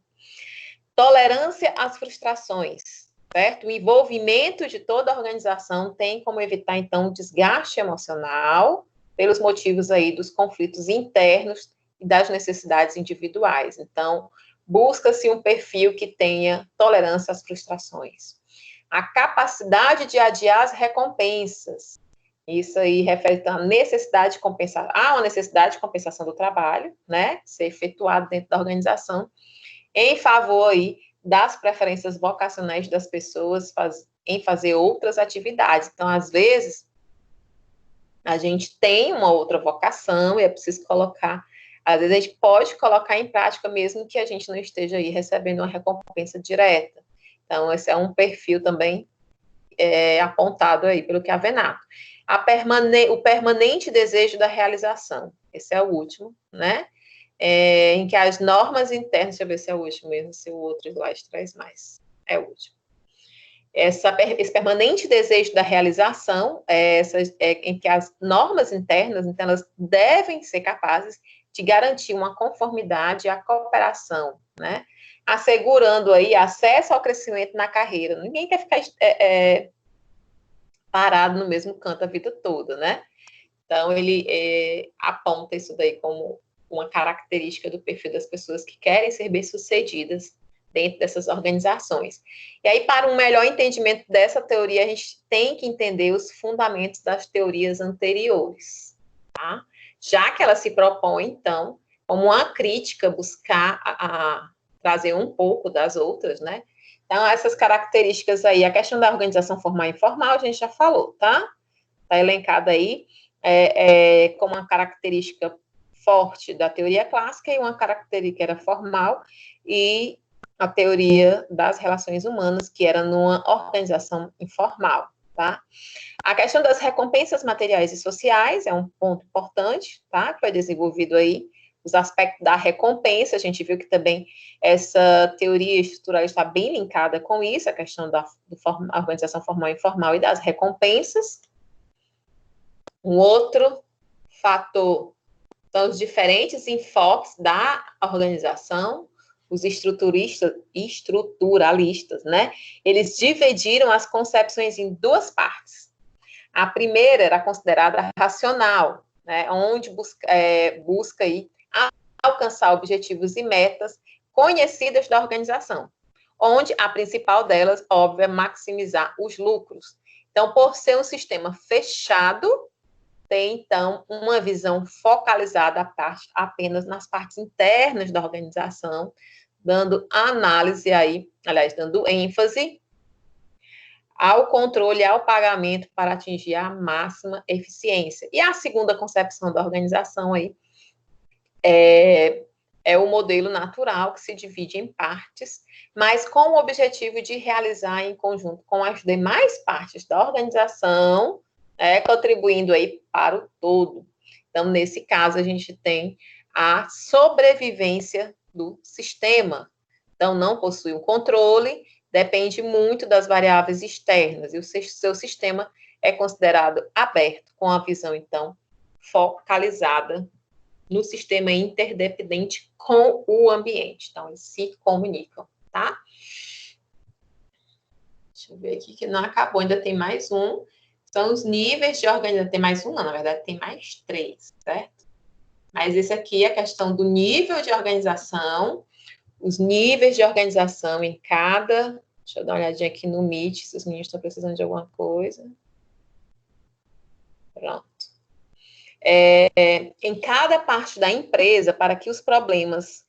Tolerância às frustrações, certo? O envolvimento de toda a organização tem como evitar, então, o desgaste emocional pelos motivos aí dos conflitos internos e das necessidades individuais. Então, busca-se um perfil que tenha tolerância às frustrações. A capacidade de adiar as recompensas. Isso aí refere à necessidade de compensar. Há uma necessidade de compensação do trabalho, né? Ser efetuado dentro da organização, em favor aí das preferências vocacionais das pessoas em fazer outras atividades. Então, às vezes, a gente tem uma outra vocação e é preciso colocar, às vezes a gente pode colocar em prática mesmo que a gente não esteja aí recebendo uma recompensa direta. Então, esse é um perfil também apontado aí pelo que a Venato. O permanente desejo da realização. Esse é o último, né? Em que as normas internas, deixa eu ver se é o último mesmo, se o outro slide traz mais. É o último. Esse permanente desejo da realização, em que as normas internas, então, elas devem ser capazes de garantir uma conformidade à cooperação, né? Assegurando aí acesso ao crescimento na carreira. Ninguém quer ficar parado no mesmo canto a vida toda, né? Então, ele aponta isso daí como uma característica do perfil das pessoas que querem ser bem-sucedidas dentro dessas organizações. E aí, para um melhor entendimento dessa teoria, a gente tem que entender os fundamentos das teorias anteriores, tá? Já que ela se propõe, então, como uma crítica, buscar trazer um pouco das outras, né? Então, essas características aí, a questão da organização formal e informal, a gente já falou, tá? Está elencada aí como uma característica forte da teoria clássica e uma característica que era formal, e a teoria das relações humanas, que era numa organização informal, tá? A questão das recompensas materiais e sociais é um ponto importante, tá? Que foi desenvolvido aí, os aspectos da recompensa, a gente viu que também essa teoria estrutural está bem linkada com isso, a questão da organização formal e informal e das recompensas. Um outro fator são os diferentes enfoques da organização. Os estruturalistas, né? Eles dividiram as concepções em duas partes. A primeira era considerada racional, né, onde busca aí alcançar objetivos e metas conhecidas da organização, onde a principal delas, óbvio, é maximizar os lucros. Então, por ser um sistema fechado, tem, então, uma visão focalizada apenas nas partes internas da organização, dando análise aí, aliás, dando ênfase ao controle e ao pagamento para atingir a máxima eficiência. E a segunda concepção da organização aí é o modelo natural, que se divide em partes, mas com o objetivo de realizar em conjunto com as demais partes da organização, contribuindo aí para o todo. Então, nesse caso, a gente tem a sobrevivência do sistema. Então, não possui um controle, depende muito das variáveis externas, e o seu sistema é considerado aberto, com a visão, então, focalizada no sistema interdependente com o ambiente. Então, eles se comunicam, tá? Deixa eu ver aqui que não acabou, ainda tem mais um. São os níveis de organização. Tem mais um, não, na verdade, tem mais 3, certo? Mas esse aqui é a questão do nível de organização, os níveis de organização em cada... Deixa eu dar uma olhadinha aqui no Meet, se os meninos estão precisando de alguma coisa. Pronto. Em cada parte da empresa, para que os problemas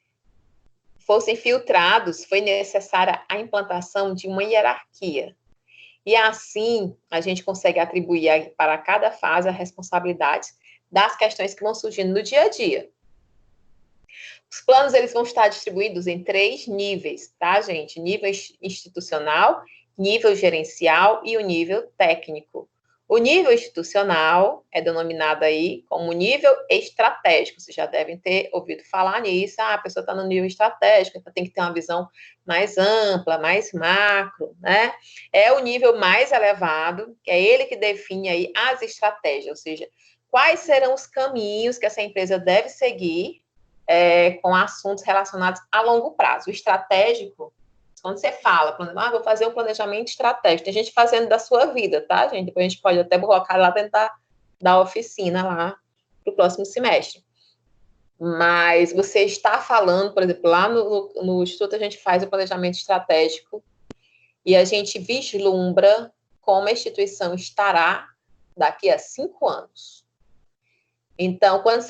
fossem filtrados, foi necessária a implantação de uma hierarquia. E assim, a gente consegue atribuir para cada fase a responsabilidade das questões que vão surgindo no dia a dia. Os planos, eles vão estar distribuídos em 3 níveis, tá, gente? Nível institucional, nível gerencial e o nível técnico. O nível institucional é denominado aí como nível estratégico. Vocês já devem ter ouvido falar nisso. A pessoa está no nível estratégico, então tem que ter uma visão mais ampla, mais macro, né? É o nível mais elevado, que é ele que define aí as estratégias, ou seja, quais serão os caminhos que essa empresa deve seguir com assuntos relacionados a longo prazo. O estratégico, quando você fala, vou fazer um planejamento estratégico, tem gente fazendo da sua vida, tá, gente? Depois a gente pode até colocar lá dentro da oficina lá para o próximo semestre. Mas você está falando, por exemplo, lá no Instituto a gente faz o planejamento estratégico e a gente vislumbra como a instituição estará daqui a 5 anos. Então, quando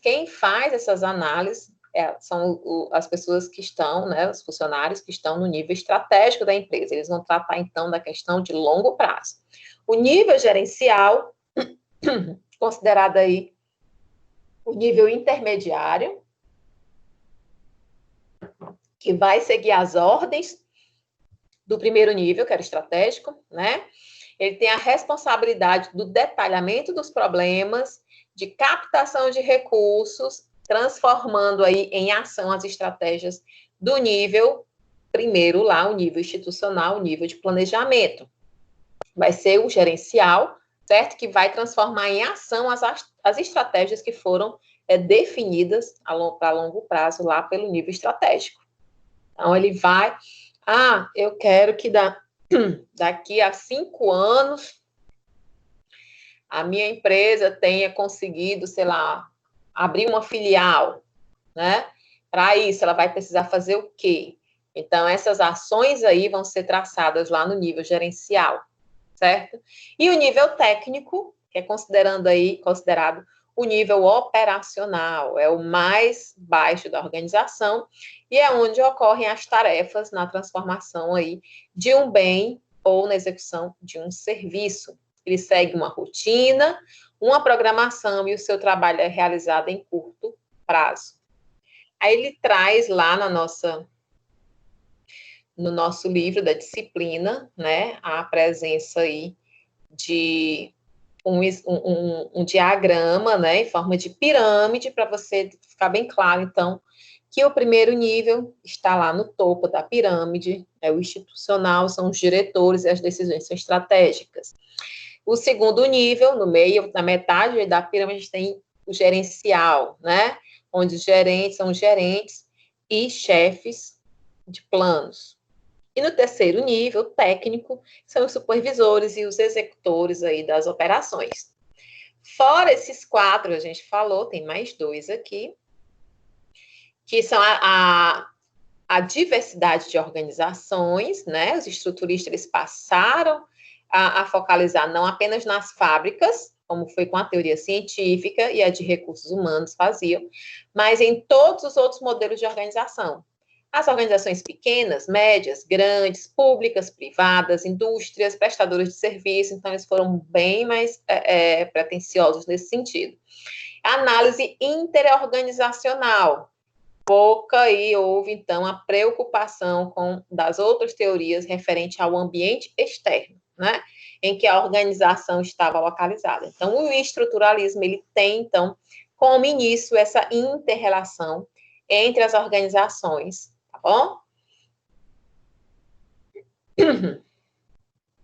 quem faz essas análises são as pessoas que estão, né, os funcionários que estão no nível estratégico da empresa. Eles vão tratar, então, da questão de longo prazo. O nível gerencial, considerado aí o nível intermediário, que vai seguir as ordens do primeiro nível, que era estratégico, né? Ele tem a responsabilidade do detalhamento dos problemas, de captação de recursos, transformando aí em ação as estratégias do nível primeiro lá, o nível institucional, o nível de planejamento. Vai ser o gerencial, certo? Que vai transformar em ação as estratégias que foram definidas a longo prazo lá pelo nível estratégico. Então, ele vai... eu quero que daqui a 5 anos a minha empresa tenha conseguido, sei lá, abrir uma filial, né? Para isso, ela vai precisar fazer o quê? Então, essas ações aí vão ser traçadas lá no nível gerencial, certo? E o nível técnico, que é considerado o nível operacional, é o mais baixo da organização e é onde ocorrem as tarefas na transformação aí de um bem ou na execução de um serviço. Ele segue uma rotina, uma programação e o seu trabalho é realizado em curto prazo. Aí ele traz lá no nosso livro da disciplina, né, a presença aí de um diagrama, né, em forma de pirâmide, para você ficar bem claro, então, que o primeiro nível está lá no topo da pirâmide, o institucional, são os diretores e as decisões são estratégicas. O segundo nível, no meio, na metade da pirâmide, tem o gerencial, né, onde os gerentes são gerentes e chefes de planos. E no terceiro nível, técnico, são os supervisores e os executores aí das operações. Fora esses 4, a gente falou, tem mais 2 aqui, que são a diversidade de organizações, né? Os estruturistas, eles passaram a focalizar não apenas nas fábricas, como foi com a teoria científica e a de recursos humanos faziam, mas em todos os outros modelos de organização. As organizações pequenas, médias, grandes, públicas, privadas, indústrias, prestadoras de serviço, então eles foram bem mais pretensiosos nesse sentido. Análise interorganizacional. Pouca aí houve, então, a preocupação das outras teorias referente ao ambiente externo, né? Em que a organização estava localizada. Então, o estruturalismo, ele tem, então, como início essa inter-relação entre as organizações, tá bom?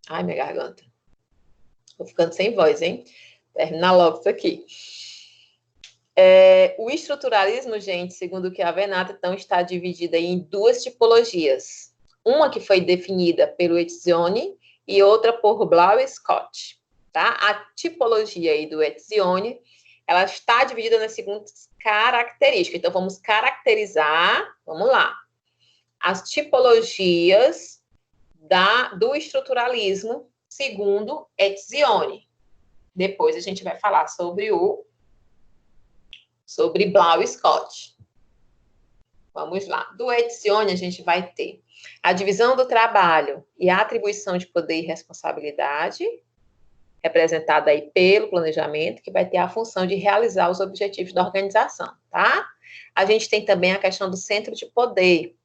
Ai, minha garganta. Tô ficando sem voz, hein? Terminar logo isso aqui. O estruturalismo, gente, segundo o que a Venata, então, está dividida em 2 tipologias. Uma que foi definida pelo Etzioni e outra por Blau e Scott. Tá? A tipologia aí do Etzioni, ela está dividida nas seguintes características. Então, vamos caracterizar, vamos lá, as tipologias do estruturalismo segundo Etzioni. Depois a gente vai falar sobre Blau e Scott. Vamos lá. Do Etzioni, a gente vai ter a divisão do trabalho e a atribuição de poder e responsabilidade, representada aí pelo planejamento, que vai ter a função de realizar os objetivos da organização, tá? A gente tem também a questão do centro de poder,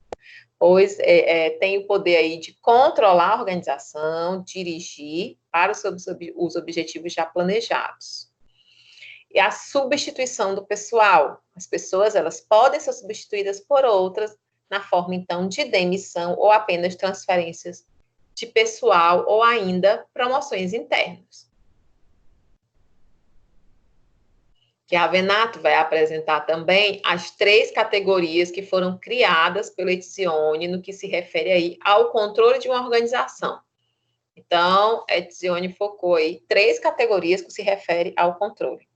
pois tem o poder aí de controlar a organização, dirigir para os objetivos já planejados. E a substituição do pessoal. As pessoas, elas podem ser substituídas por outras na forma, então, de demissão ou apenas transferências de pessoal ou ainda promoções internas. Que a Venato vai apresentar também as 3 categorias que foram criadas pelo Etzioni no que se refere aí ao controle de uma organização. Então, Etzioni focou aí 3 categorias que se refere ao controle.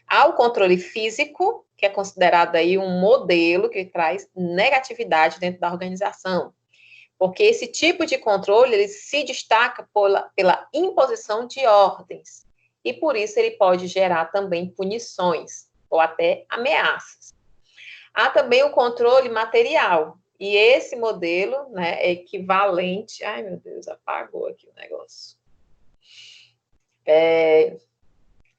Há o controle físico, que é considerado aí um modelo que traz negatividade dentro da organização, porque esse tipo de controle, ele se destaca pela imposição de ordens, e por isso ele pode gerar também punições, ou até ameaças. Há também o controle material, e esse modelo, né, é equivalente... Ai, meu Deus, apagou aqui o negócio.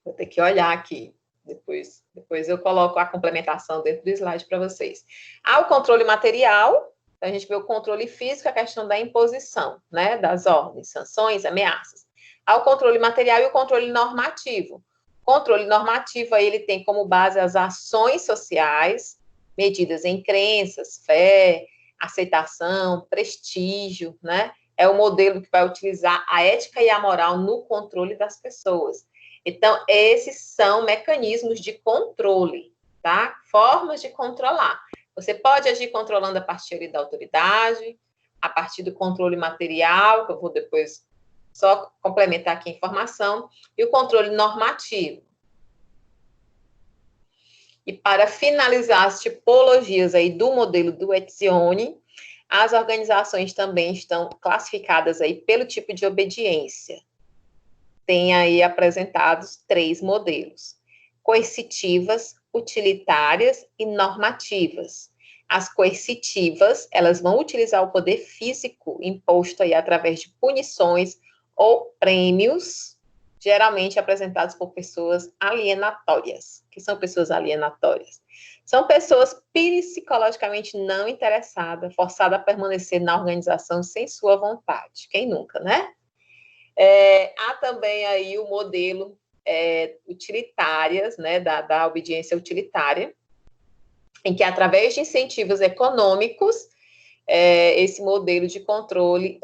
Vou ter que olhar aqui. Depois eu coloco a complementação dentro do slide para vocês. Há o controle material, a gente vê o controle físico, a questão da imposição, né, das ordens, sanções, ameaças. Há o controle material e o controle normativo. O controle normativo, aí, ele tem como base as ações sociais, medidas em crenças, fé, aceitação, prestígio, né? É o modelo que vai utilizar a ética e a moral no controle das pessoas. Então, esses são mecanismos de controle, tá? Formas de controlar. Você pode agir controlando a partir da autoridade, a partir do controle material, que eu vou depois só complementar aqui a informação, e o controle normativo. E para finalizar as tipologias aí do modelo do Etzioni, as organizações também estão classificadas aí pelo tipo de obediência. Tem aí apresentados 3 modelos: coercitivas, utilitárias e normativas. As coercitivas, elas vão utilizar o poder físico imposto aí através de punições ou prêmios, geralmente apresentados por pessoas alienatórias. O que são pessoas alienatórias? São pessoas psicologicamente não interessadas, forçadas a permanecer na organização sem sua vontade. Quem nunca, né? Há também aí o modelo utilitárias, né, da obediência utilitária, em que, através de incentivos econômicos, esse modelo de controle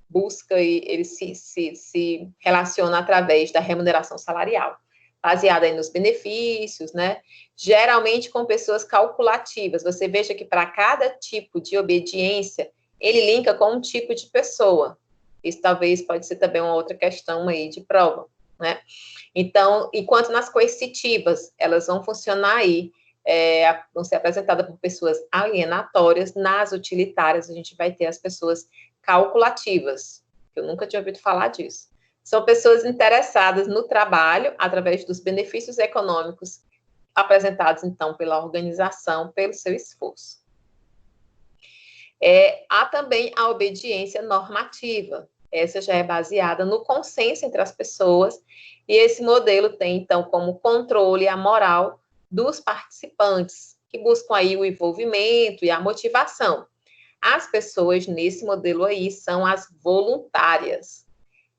busca e ele se relaciona através da remuneração salarial, baseada aí nos benefícios, né? Geralmente com pessoas calculativas. Você veja que para cada tipo de obediência ele linka com um tipo de pessoa. Isso talvez pode ser também uma outra questão aí de prova, né? Então, enquanto nas coercitivas, elas vão funcionar aí, vão ser apresentadas por pessoas alienatórias, nas utilitárias a gente vai ter as pessoas calculativas, eu nunca tinha ouvido falar disso. São pessoas interessadas no trabalho, através dos benefícios econômicos apresentados, então, pela organização, pelo seu esforço. Há também a obediência normativa. Essa já é baseada no consenso entre as pessoas, e esse modelo tem, então, como controle a moral dos participantes, que buscam aí o envolvimento e a motivação. As pessoas nesse modelo aí são as voluntárias.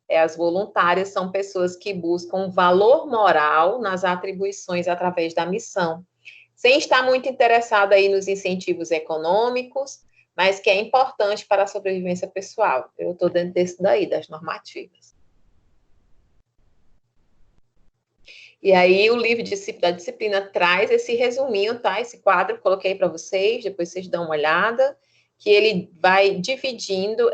As voluntárias são pessoas que buscam valor moral nas atribuições através da missão, sem estar muito interessada aí nos incentivos econômicos, mas que é importante para a sobrevivência pessoal. Eu estou dentro desse daí, das normativas. E aí o livro da disciplina traz esse resuminho, tá? Esse quadro, coloquei para vocês, depois vocês dão uma olhada, que ele vai dividindo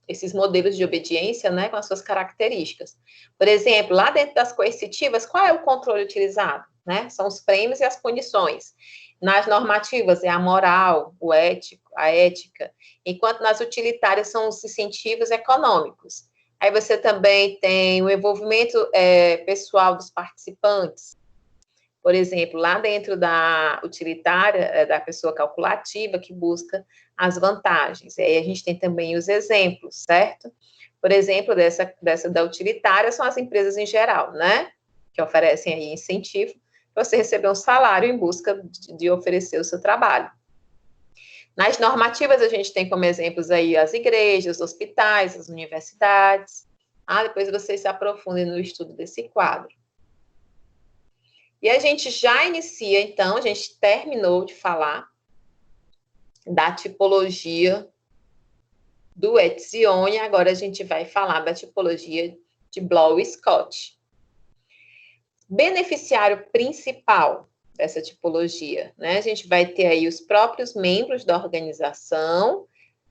esses modelos de obediência, né, com as suas características. Por exemplo, lá dentro das coercitivas, qual é o controle utilizado? Né? São os prêmios e as punições. Nas normativas, é a moral, o ético, a ética, enquanto nas utilitárias são os incentivos econômicos. Aí você também tem o envolvimento pessoal dos participantes. Por exemplo, lá dentro da utilitária, da pessoa calculativa, que busca as vantagens. E aí a gente tem também os exemplos, certo? Por exemplo, dessa da utilitária são as empresas em geral, né? Que oferecem aí incentivo para você receber um salário em busca de oferecer o seu trabalho. Nas normativas, a gente tem como exemplos aí as igrejas, os hospitais, as universidades. Depois vocês se aprofundem no estudo desse quadro. E a gente já inicia, então, a gente terminou de falar da tipologia do Etzioni, agora a gente vai falar da tipologia de Blow-Scott. Beneficiário principal dessa tipologia, né? A gente vai ter aí os próprios membros da organização,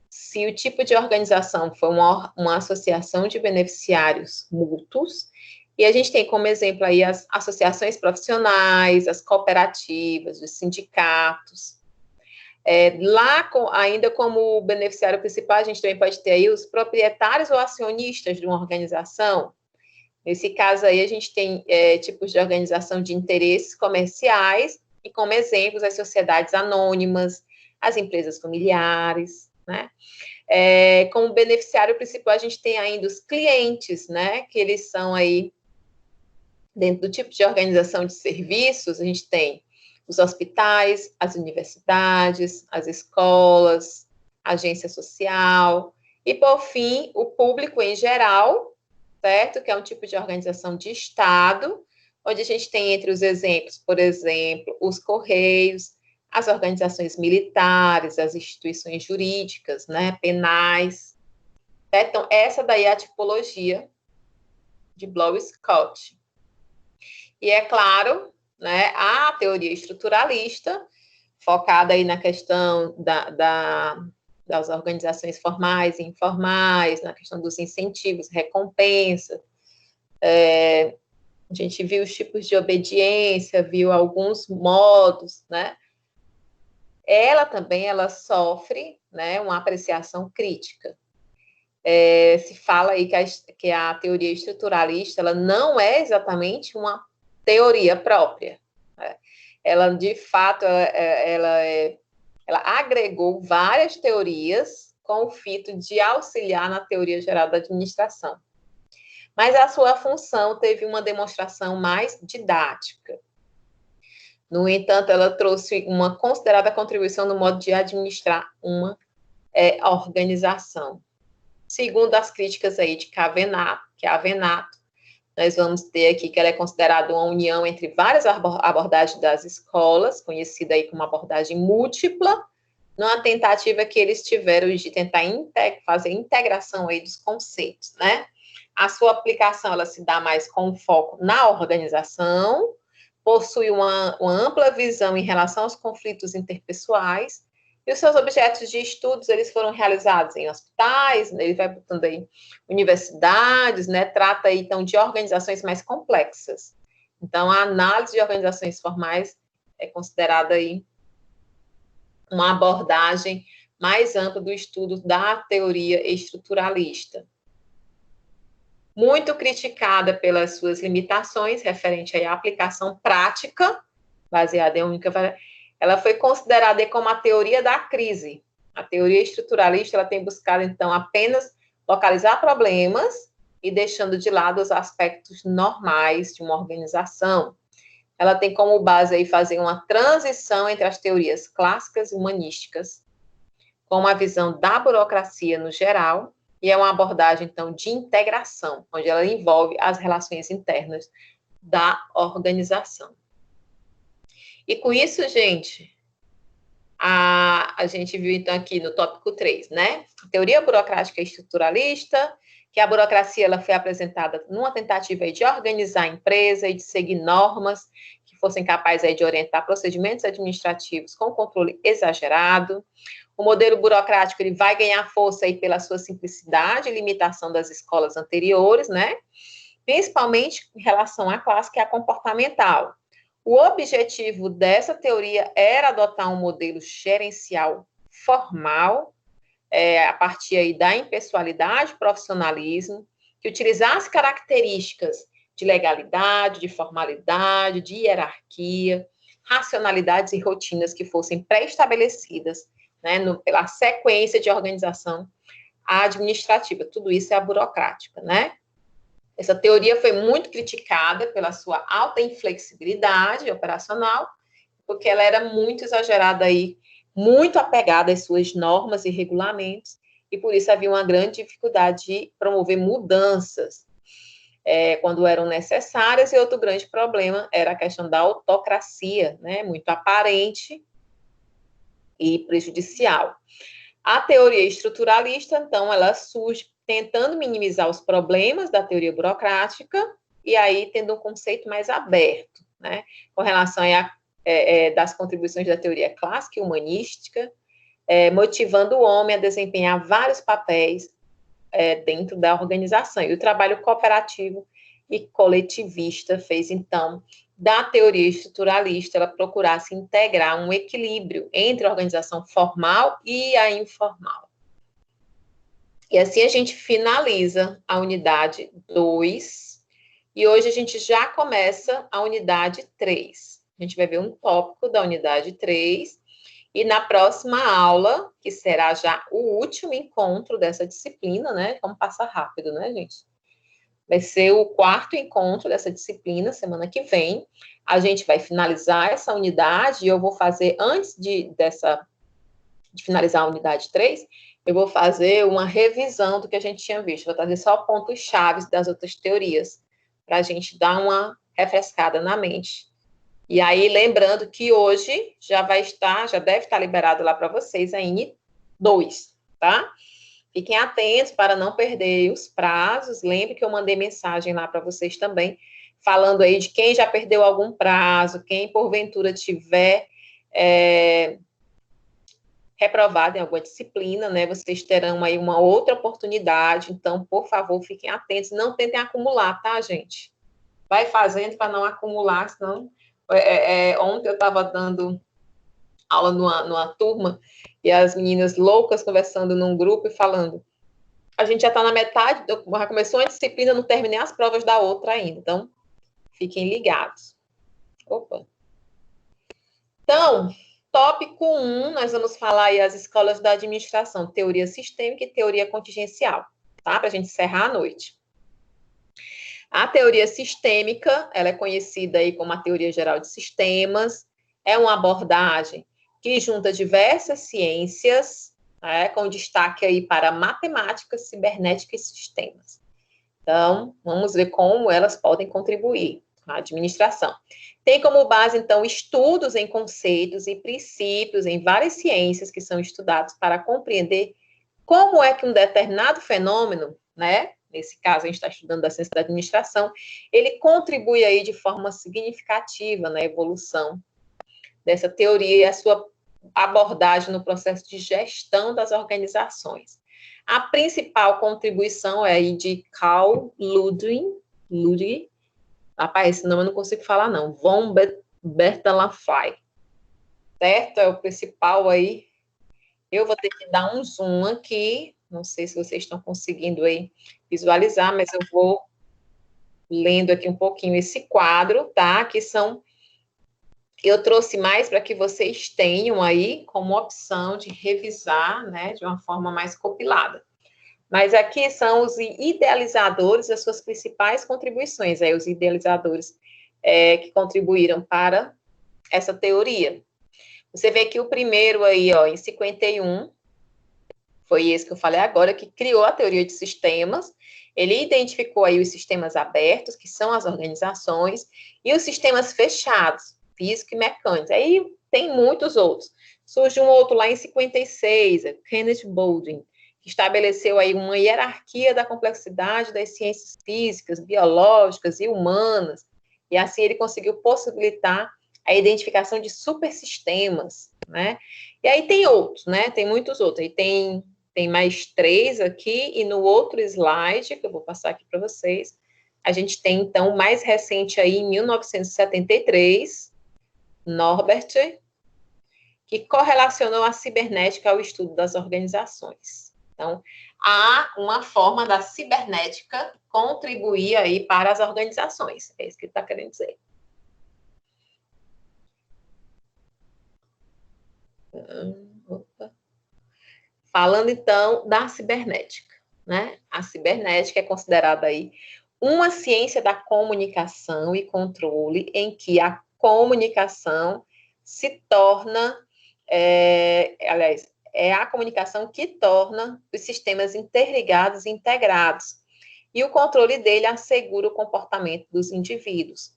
se o tipo de organização for uma associação de beneficiários mútuos, e a gente tem como exemplo aí as associações profissionais, as cooperativas, os sindicatos. Ainda como beneficiário principal, a gente também pode ter aí os proprietários ou acionistas de uma organização. Nesse caso aí, a gente tem tipos de organização de interesses comerciais, e como exemplos, as sociedades anônimas, as empresas familiares, né? Como beneficiário principal, a gente tem ainda os clientes, né? Que eles são aí, dentro do tipo de organização de serviços, a gente tem os hospitais, as universidades, as escolas, a agência social, e, por fim, o público em geral, certo? Que é um tipo de organização de Estado, onde a gente tem entre os exemplos, por exemplo, os Correios, as organizações militares, as instituições jurídicas, né, penais. Certo? Então, essa daí é a tipologia de Blow-Scott. E, é claro, né, a teoria estruturalista, focada aí na questão das organizações formais e informais, na questão dos incentivos, recompensa. A gente viu os tipos de obediência, viu alguns modos, né? Ela também sofre, né, uma apreciação crítica. Se fala aí que a teoria estruturalista ela não é exatamente uma teoria própria. Né? Ela, de fato, ela agregou várias teorias com o fito de auxiliar na teoria geral da administração. Mas a sua função teve uma demonstração mais didática. No entanto, ela trouxe uma considerada contribuição no modo de administrar uma organização. Segundo as críticas aí de Cavenato, que é a Venato, nós vamos ter aqui que ela é considerada uma união entre várias abordagens das escolas, conhecida aí como abordagem múltipla, numa tentativa que eles tiveram de tentar fazer integração aí dos conceitos, né? A sua aplicação, ela se dá mais com foco na organização, possui uma ampla visão em relação aos conflitos interpessoais, e os seus objetos de estudos, eles foram realizados em hospitais, né, ele vai botando aí universidades, né, trata aí, então, de organizações mais complexas. Então, a análise de organizações formais é considerada aí uma abordagem mais ampla do estudo da teoria estruturalista. Muito criticada pelas suas limitações, referente à aplicação prática, baseada em única... Ela foi considerada como a teoria da crise. A teoria estruturalista, ela tem buscado, então, apenas localizar problemas e deixando de lado os aspectos normais de uma organização. Ela tem como base aí fazer uma transição entre as teorias clássicas e humanísticas, com uma visão da burocracia no geral, e é uma abordagem, então, de integração, onde ela envolve as relações internas da organização. E com isso, gente, a gente viu, então, aqui no tópico 3, né? Teoria burocrática estruturalista, que a burocracia ela foi apresentada numa tentativa aí de organizar a empresa e de seguir normas que fossem capazes aí de orientar procedimentos administrativos com controle exagerado. O modelo burocrático ele vai ganhar força aí pela sua simplicidade e limitação das escolas anteriores, né? Principalmente em relação à classe que é a comportamental. O objetivo dessa teoria era adotar um modelo gerencial formal, a partir aí da impessoalidade, profissionalismo, que utilizasse características de legalidade, de formalidade, de hierarquia, racionalidades e rotinas que fossem pré-estabelecidas, né, pela sequência de organização administrativa. Tudo isso é a burocrática, né? Essa teoria foi muito criticada pela sua alta inflexibilidade operacional, porque ela era muito exagerada aí, muito apegada às suas normas e regulamentos, e por isso havia uma grande dificuldade de promover mudanças quando eram necessárias, e outro grande problema era a questão da autocracia, né, muito aparente e prejudicial. A teoria estruturalista, então, ela surge tentando minimizar os problemas da teoria burocrática e aí tendo um conceito mais aberto, né, com relação das contribuições da teoria clássica e humanística, motivando o homem a desempenhar vários papéis dentro da organização. E o trabalho cooperativo e coletivista fez, então, da teoria estruturalista, ela procurasse integrar um equilíbrio entre a organização formal e a informal. E assim a gente finaliza a unidade 2, e hoje a gente já começa a unidade 3. A gente vai ver um tópico da unidade 3, e na próxima aula, que será já o último encontro dessa disciplina, né? Vamos passar rápido, né, gente? Vai ser o 4º encontro dessa disciplina, semana que vem. A gente vai finalizar essa unidade, e eu vou fazer, antes de finalizar a unidade 3, eu vou fazer uma revisão do que a gente tinha visto. Vou trazer só pontos chaves das outras teorias, para a gente dar uma refrescada na mente. E aí, lembrando que hoje já deve estar liberado lá para vocês a IN 2, tá? Fiquem atentos para não perder os prazos. Lembre que eu mandei mensagem lá para vocês também, falando aí de quem já perdeu algum prazo, quem porventura tiver reprovado em alguma disciplina, né? Vocês terão aí uma outra oportunidade. Então, por favor, fiquem atentos. Não tentem acumular, tá, gente? Vai fazendo para não acumular, senão... ontem eu estava dando aula numa turma, e as meninas loucas conversando num grupo e falando, a gente já está na metade, já começou a disciplina, não terminei as provas da outra ainda, então fiquem ligados. Opa! Então, tópico 1, nós vamos falar aí as escolas da administração, teoria sistêmica e teoria contingencial, tá? Para a gente encerrar a noite. A teoria sistêmica, ela é conhecida aí como a teoria geral de sistemas, é uma abordagem que junta diversas ciências, com destaque aí para matemática, cibernética e sistemas. Então, vamos ver como elas podem contribuir na administração. Tem como base, então, estudos em conceitos e princípios em várias ciências que são estudados para compreender como é que um determinado fenômeno, né, nesse caso a gente está estudando a ciência da administração, ele contribui aí de forma significativa na evolução dessa teoria e a sua abordagem no processo de gestão das organizações. A principal contribuição é aí de Carl Ludwig, rapaz, esse nome eu não consigo falar não, von Bertalanffy, certo? É o principal aí. Eu vou ter que dar um zoom aqui, não sei se vocês estão conseguindo aí visualizar, mas eu vou lendo aqui um pouquinho esse quadro, tá? Que são... Eu trouxe mais para que vocês tenham aí como opção de revisar, né, de uma forma mais compilada. Mas aqui são os idealizadores, as suas principais contribuições, aí os idealizadores que contribuíram para essa teoria. Você vê que o primeiro aí, ó, em 51, foi esse que eu falei agora, que criou a teoria de sistemas. Ele identificou aí os sistemas abertos, que são as organizações, e os sistemas fechados, físico e mecânico. Aí tem muitos outros. Surge um outro lá em 56, Kenneth Boulding, que estabeleceu aí uma hierarquia da complexidade das ciências físicas, biológicas e humanas, e assim ele conseguiu possibilitar a identificação de supersistemas, né? E aí tem outros, né? Tem muitos outros. Aí tem mais 3 aqui, e no outro slide, que eu vou passar aqui para vocês, a gente tem, então, o mais recente aí, em 1973, Norbert, que correlacionou a cibernética ao estudo das organizações. Então, há uma forma da cibernética contribuir aí para as organizações. É isso que ele está querendo dizer. Falando, então, da cibernética, né? A cibernética é considerada aí uma ciência da comunicação e controle em que a comunicação se torna, aliás, é a comunicação que torna os sistemas interligados e integrados, e o controle dele assegura o comportamento dos indivíduos.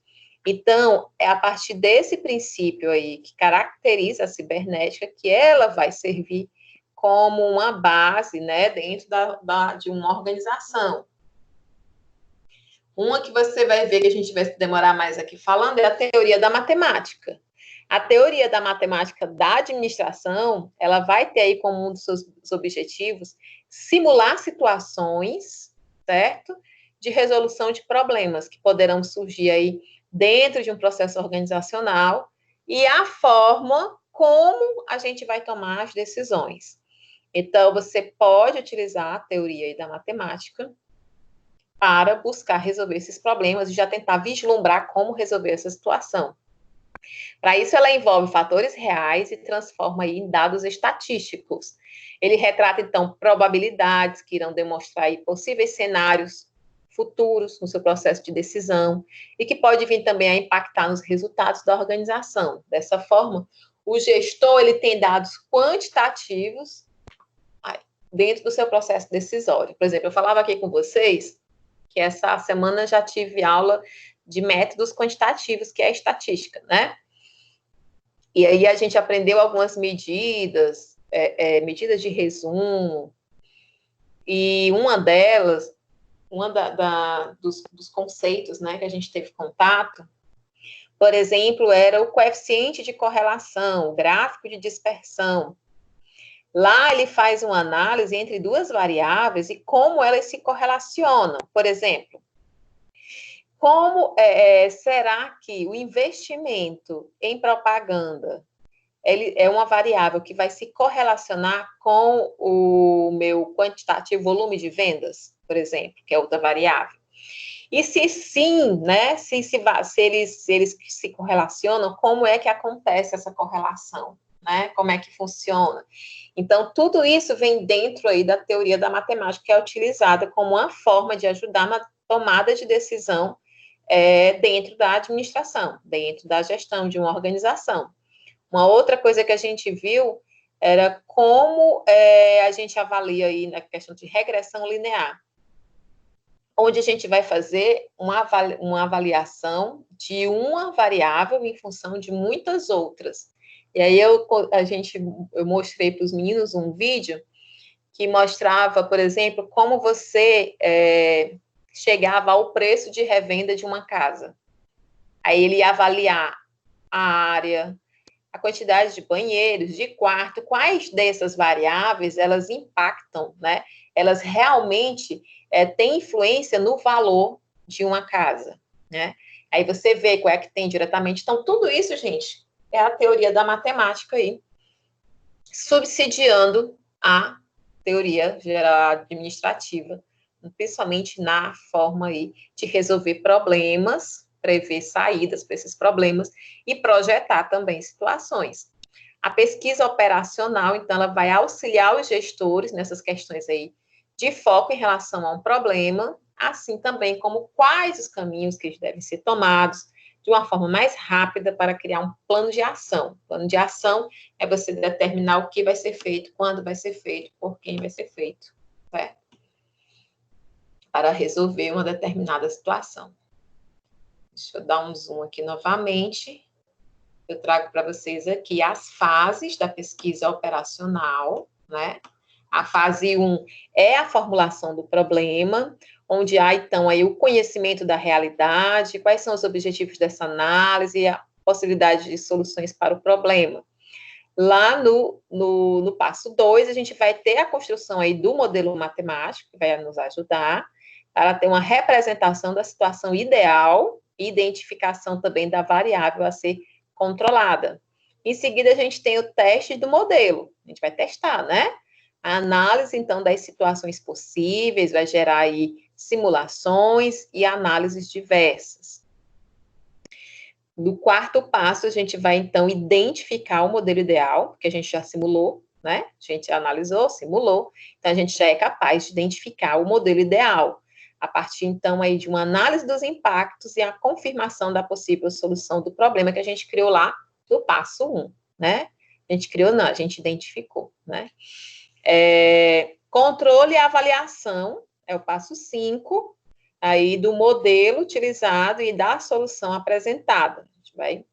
Então, é a partir desse princípio aí que caracteriza a cibernética que ela vai servir como uma base, né, dentro de uma organização. Uma que você vai ver que a gente vai demorar mais aqui falando é a teoria da matemática. A teoria da matemática da administração, ela vai ter aí como um dos seus objetivos simular situações, certo? De resolução de problemas que poderão surgir aí dentro de um processo organizacional e a forma como a gente vai tomar as decisões. Então, você pode utilizar a teoria da matemática para buscar resolver esses problemas e já tentar vislumbrar como resolver essa situação. Para isso, ela envolve fatores reais e transforma aí em dados estatísticos. Ele retrata, então, probabilidades que irão demonstrar aí possíveis cenários futuros no seu processo de decisão e que pode vir também a impactar nos resultados da organização. Dessa forma, o gestor ele tem dados quantitativos dentro do seu processo decisório. Por exemplo, eu falava aqui com vocês que essa semana já tive aula de métodos quantitativos, que é a estatística, né? E aí a gente aprendeu algumas medidas, medidas de resumo, e uma delas, dos conceitos, né, que a gente teve contato, por exemplo, era o coeficiente de correlação, o gráfico de dispersão. Lá ele faz uma análise entre duas variáveis e como elas se correlacionam. Por exemplo, como será que o investimento em propaganda ele é uma variável que vai se correlacionar com o meu quantitativo volume de vendas, por exemplo, que é outra variável? E se sim, né, se eles se correlacionam, como é que acontece essa correlação? Né? Como é que funciona? Então, tudo isso vem dentro aí da teoria da matemática, que é utilizada como uma forma de ajudar na tomada de decisão dentro da administração, dentro da gestão de uma organização. Uma outra coisa que a gente viu era como a gente avalia aí na questão de regressão linear, onde a gente vai fazer uma avaliação de uma variável em função de muitas outras. E aí eu mostrei para os meninos um vídeo que mostrava, por exemplo, como você chegava ao preço de revenda de uma casa. Aí ele ia avaliar a área, a quantidade de banheiros, de quarto, quais dessas variáveis elas impactam, né? Elas realmente têm influência no valor de uma casa, né? Aí você vê qual é que tem diretamente. Então, tudo isso, gente, é a teoria da matemática aí, subsidiando a teoria geral administrativa, principalmente na forma aí de resolver problemas, prever saídas para esses problemas e projetar também situações. A pesquisa operacional, então, ela vai auxiliar os gestores nessas questões aí de foco em relação a um problema, assim também como quais os caminhos que devem ser tomados de uma forma mais rápida para criar um plano de ação. Plano de ação é você determinar o que vai ser feito, quando vai ser feito, por quem vai ser feito, certo? Para resolver uma determinada situação. Deixa eu dar um zoom aqui novamente. Eu trago para vocês aqui as fases da pesquisa operacional, né? A fase 1 é a formulação do problema, onde há, então, aí o conhecimento da realidade, quais são os objetivos dessa análise e a possibilidade de soluções para o problema. Lá no passo 2, a gente vai ter a construção aí do modelo matemático, que vai nos ajudar para ter uma representação da situação ideal e identificação também da variável a ser controlada. Em seguida, a gente tem o teste do modelo. A gente vai testar, né? A análise, então, das situações possíveis, vai gerar aí simulações e análises diversas. No quarto passo, a gente vai, então, identificar o modelo ideal, que a gente já simulou, né? A gente analisou, simulou, então a gente já é capaz de identificar o modelo ideal. A partir, então, aí de uma análise dos impactos e a confirmação da possível solução do problema que a gente criou lá no passo 1, né? A gente criou, não, a gente identificou, né? Controle e avaliação é o passo 5, aí do modelo utilizado e da solução apresentada. A gente vai...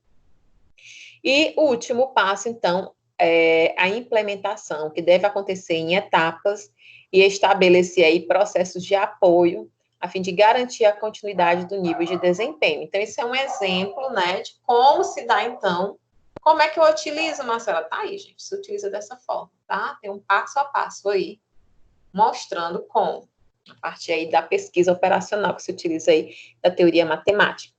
E o último passo, então, é a implementação, que deve acontecer em etapas e estabelecer aí processos de apoio a fim de garantir a continuidade do nível de desempenho. Então, esse é um exemplo, né, de como se dá, então, como é que eu utilizo, Marcela? Tá aí, gente, se utiliza dessa forma, tá? Tem um passo a passo aí, mostrando como, a partir aí da pesquisa operacional que se utiliza aí da teoria matemática.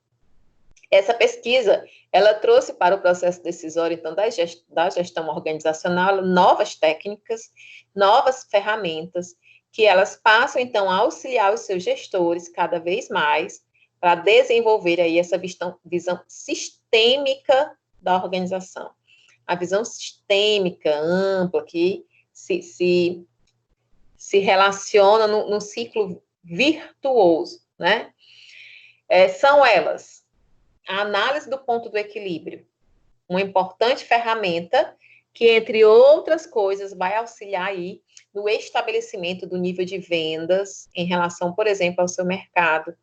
Essa pesquisa, ela trouxe para o processo decisório, então, da gestão organizacional, novas técnicas, novas ferramentas, que elas passam, então, a auxiliar os seus gestores cada vez mais para desenvolver aí essa visão sistêmica da organização. A visão sistêmica, ampla, que se relaciona num ciclo virtuoso, né? São elas: a análise do ponto do equilíbrio, uma importante ferramenta que, entre outras coisas, vai auxiliar aí no estabelecimento do nível de vendas em relação, por exemplo, ao seu mercado.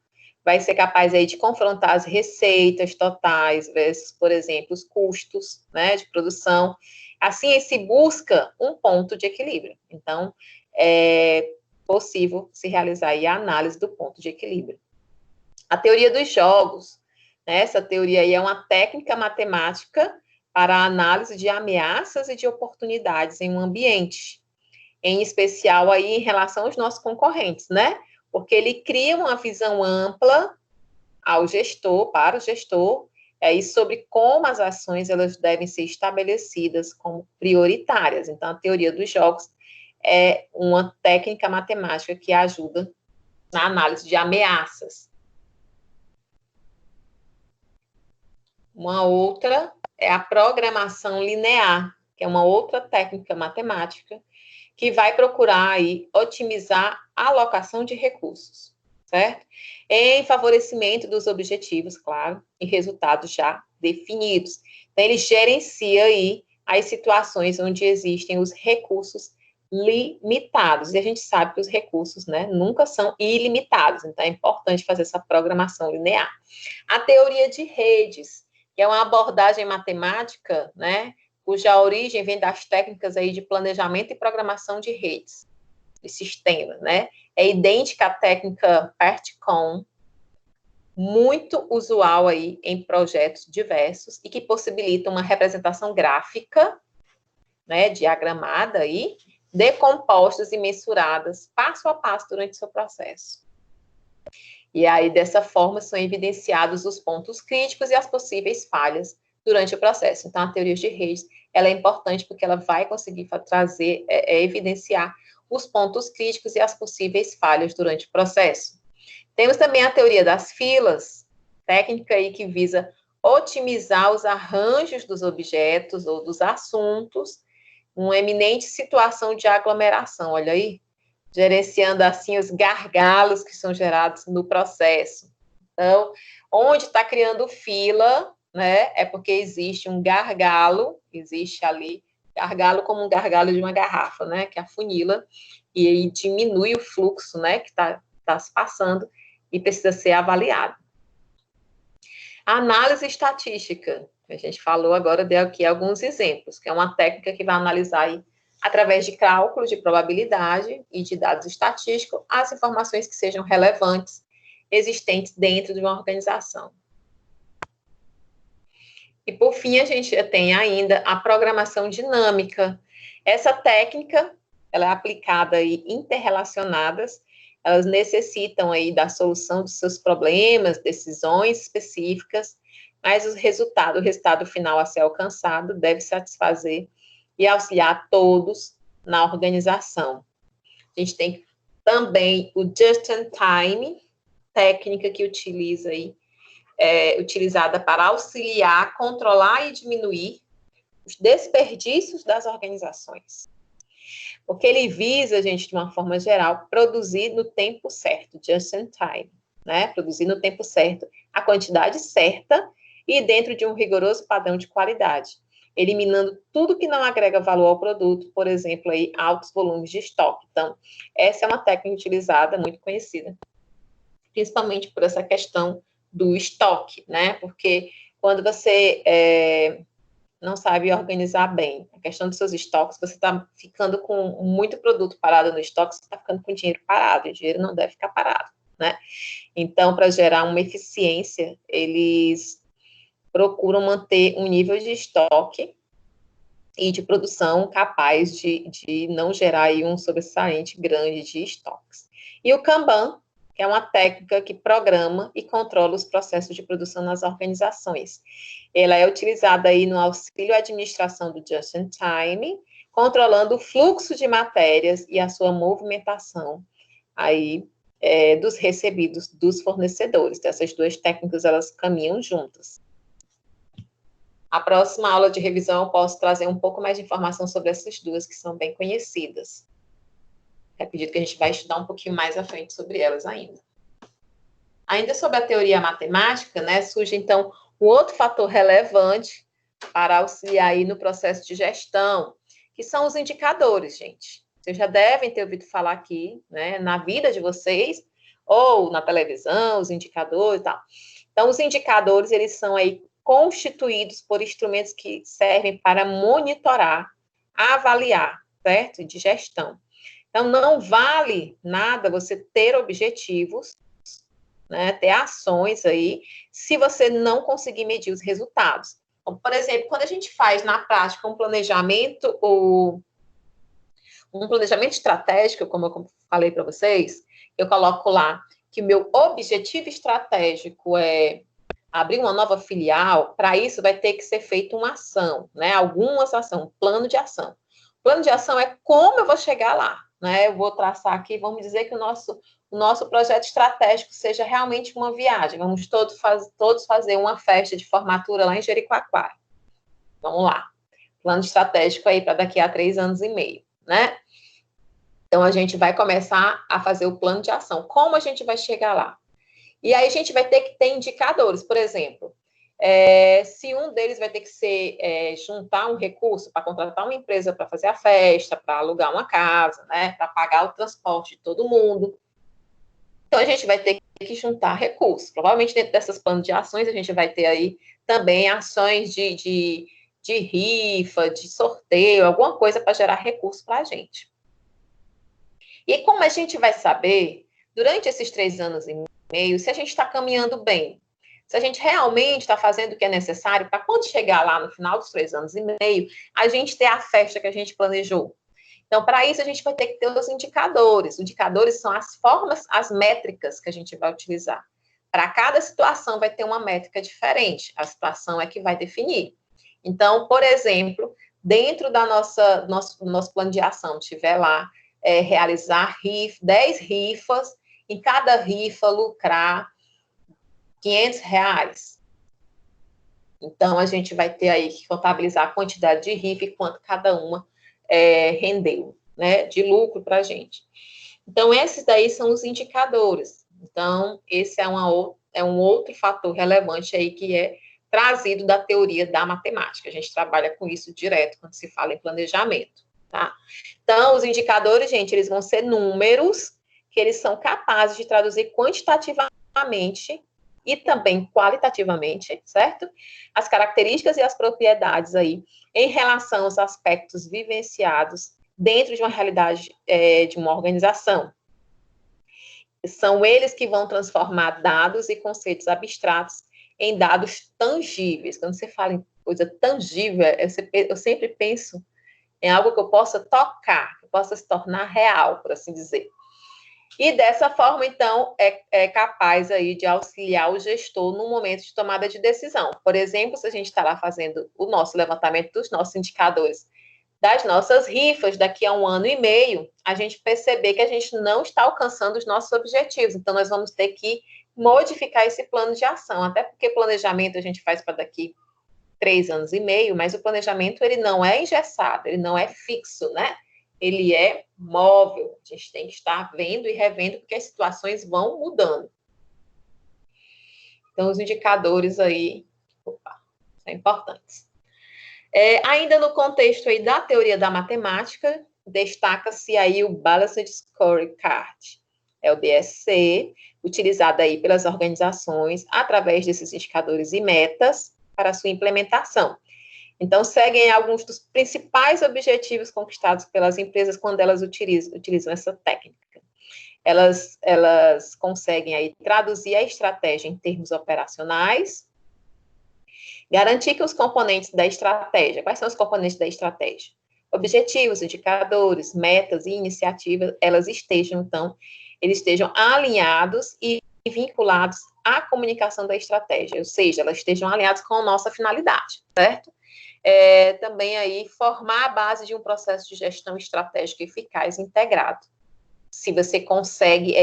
Vai ser capaz aí de confrontar as receitas totais versus, por exemplo, os custos, né, de produção. Assim, se busca um ponto de equilíbrio. Então, é possível se realizar aí a análise do ponto de equilíbrio. A teoria dos jogos, né, essa teoria aí é uma técnica matemática para a análise de ameaças e de oportunidades em um ambiente, em especial aí em relação aos nossos concorrentes, né? Porque ele cria uma visão ampla ao gestor, para o gestor, aí sobre como as ações elas devem ser estabelecidas como prioritárias. Então, a teoria dos jogos é uma técnica matemática que ajuda na análise de ameaças. Uma outra é a programação linear, que é uma outra técnica matemática que vai procurar aí otimizar a alocação de recursos, certo? Em favorecimento dos objetivos, claro, e resultados já definidos. Então, ele gerencia aí as situações onde existem os recursos limitados. E a gente sabe que os recursos, né, nunca são ilimitados. Então, é importante fazer essa programação linear. A teoria de redes, que é uma abordagem matemática, né, cuja origem vem das técnicas aí de planejamento e programação de redes. de sistema, né? É idêntica à técnica PERT-CON, muito usual aí em projetos diversos e que possibilita uma representação gráfica, né, diagramada aí, de compostos e mensuradas passo a passo durante o seu processo. E aí, dessa forma, são evidenciados os pontos críticos e as possíveis falhas durante o processo. Então, a teoria de redes, ela é importante porque ela vai conseguir trazer, evidenciar os pontos críticos e as possíveis falhas durante o processo. Temos também a teoria das filas, técnica aí que visa otimizar os arranjos dos objetos ou dos assuntos, uma eminente situação de aglomeração, olha aí, gerenciando assim os gargalos que são gerados no processo. Então, onde está criando fila, né, é porque existe um gargalo, existe ali, gargalo como um gargalo de uma garrafa, né, que afunila, e aí diminui o fluxo, né, que está se passando, e precisa ser avaliado. A análise estatística, a gente falou agora, deu aqui alguns exemplos, que é uma técnica que vai analisar aí, através de cálculos de probabilidade e de dados estatísticos, as informações que sejam relevantes, existentes dentro de uma organização. E, por fim, a gente tem ainda a programação dinâmica. Essa técnica, ela é aplicada aí interrelacionadas, elas necessitam aí da solução dos seus problemas, decisões específicas, mas o resultado final a ser alcançado deve satisfazer e auxiliar todos na organização. A gente tem também o just-in-time, técnica que utiliza aí, utilizada para auxiliar, controlar e diminuir os desperdícios das organizações. Porque ele visa, gente, de uma forma geral, produzir no tempo certo, just in time, né? Produzir no tempo certo, a quantidade certa e dentro de um rigoroso padrão de qualidade, eliminando tudo que não agrega valor ao produto, por exemplo, aí, altos volumes de estoque. Então, essa é uma técnica utilizada, muito conhecida, principalmente por essa questão do estoque, né? Porque quando você não sabe organizar bem a questão dos seus estoques, você está ficando com muito produto parado no estoque, você está ficando com dinheiro parado, e o dinheiro não deve ficar parado, né? Então, para gerar uma eficiência, eles procuram manter um nível de estoque e de produção capaz de não gerar aí um sobressalente grande de estoques. E o Kanban, que é uma técnica que programa e controla os processos de produção nas organizações. Ela é utilizada aí no auxílio à administração do just-in-time, controlando o fluxo de matérias e a sua movimentação aí dos recebidos dos fornecedores. Então, essas duas técnicas, elas caminham juntas. A próxima aula de revisão eu posso trazer um pouco mais de informação sobre essas duas, que são bem conhecidas. Acredito que a gente vai estudar um pouquinho mais à frente sobre elas ainda. Ainda sobre a teoria matemática, né, surge, então, um outro fator relevante para auxiliar aí no processo de gestão, que são os indicadores, gente. Vocês já devem ter ouvido falar aqui, né, na vida de vocês, ou na televisão, os indicadores e tal. Então, os indicadores, eles são aí constituídos por instrumentos que servem para monitorar, avaliar, certo? De gestão. Então, não vale nada você ter objetivos, né, ter ações aí, se você não conseguir medir os resultados. Então, por exemplo, quando a gente faz na prática um planejamento estratégico, como eu falei para vocês, eu coloco lá que o meu objetivo estratégico é abrir uma nova filial. Para isso vai ter que ser feita uma ação, né? Algumas ações, plano de ação. Plano de ação é como eu vou chegar lá, né? Eu vou traçar aqui, vamos dizer que o nosso projeto estratégico seja realmente uma viagem. Vamos todos fazer uma festa de formatura lá em Jericoacoara. Vamos lá. Plano estratégico aí para daqui a 3 anos e meio, né? Então, a gente vai começar a fazer o plano de ação. Como a gente vai chegar lá? E aí, a gente vai ter que ter indicadores. Por exemplo, se um deles vai ter que ser juntar um recurso para contratar uma empresa para fazer a festa, para alugar uma casa, né? Para pagar o transporte de todo mundo. Então, a gente vai ter que juntar recursos. Provavelmente, dentro dessas planos de ações, a gente vai ter aí também ações de rifa, de sorteio, alguma coisa para gerar recursos para a gente. E como a gente vai saber, durante esses 3 anos e meio, se a gente está caminhando bem, se a gente realmente está fazendo o que é necessário para quando chegar lá no final dos 3 anos e meio, a gente ter a festa que a gente planejou. Então, para isso, a gente vai ter que ter os indicadores. Os indicadores são as formas, as métricas que a gente vai utilizar. Para cada situação, vai ter uma métrica diferente. A situação é que vai definir. Então, por exemplo, dentro da nosso plano de ação, tiver lá, realizar 10 rifas, em cada rifa lucrar R$ 500. Então, a gente vai ter aí que contabilizar a quantidade de rifa e quanto cada uma rendeu, né, de lucro para a gente. Então, esses daí são os indicadores. Então, esse é um outro fator relevante aí que é trazido da teoria da matemática. A gente trabalha com isso direto quando se fala em planejamento, tá? Então, os indicadores, gente, eles vão ser números que eles são capazes de traduzir quantitativamente e também qualitativamente, certo? As características e as propriedades aí em relação aos aspectos vivenciados dentro de uma realidade de uma organização. São eles que vão transformar dados e conceitos abstratos em dados tangíveis. Quando você fala em coisa tangível, eu sempre penso em algo que eu possa tocar, que possa se tornar real, por assim dizer. E dessa forma, então, é capaz aí de auxiliar o gestor no momento de tomada de decisão. Por exemplo, se a gente está lá fazendo o nosso levantamento dos nossos indicadores, das nossas rifas, daqui a 1 ano e meio, a gente perceber que a gente não está alcançando os nossos objetivos. Então, nós vamos ter que modificar esse plano de ação, até porque planejamento a gente faz para daqui 3 anos e meio, mas o planejamento, ele não é engessado, ele não é fixo, né? Ele é móvel, a gente tem que estar vendo e revendo, porque as situações vão mudando. Então, os indicadores aí, são importantes. Ainda no contexto aí da teoria da matemática, destaca-se aí o Balanced Scorecard, é o BSC, utilizado aí pelas organizações através desses indicadores e metas para sua implementação. Então, seguem alguns dos principais objetivos conquistados pelas empresas quando elas utilizam essa técnica. Elas conseguem aí traduzir a estratégia em termos operacionais, garantir que os componentes da estratégia, quais são os componentes da estratégia? Objetivos, indicadores, metas e iniciativas, eles estejam alinhados e vinculados à comunicação da estratégia, ou seja, elas estejam alinhadas com a nossa finalidade, certo? Também aí formar a base de um processo de gestão estratégica eficaz integrado. Se você consegue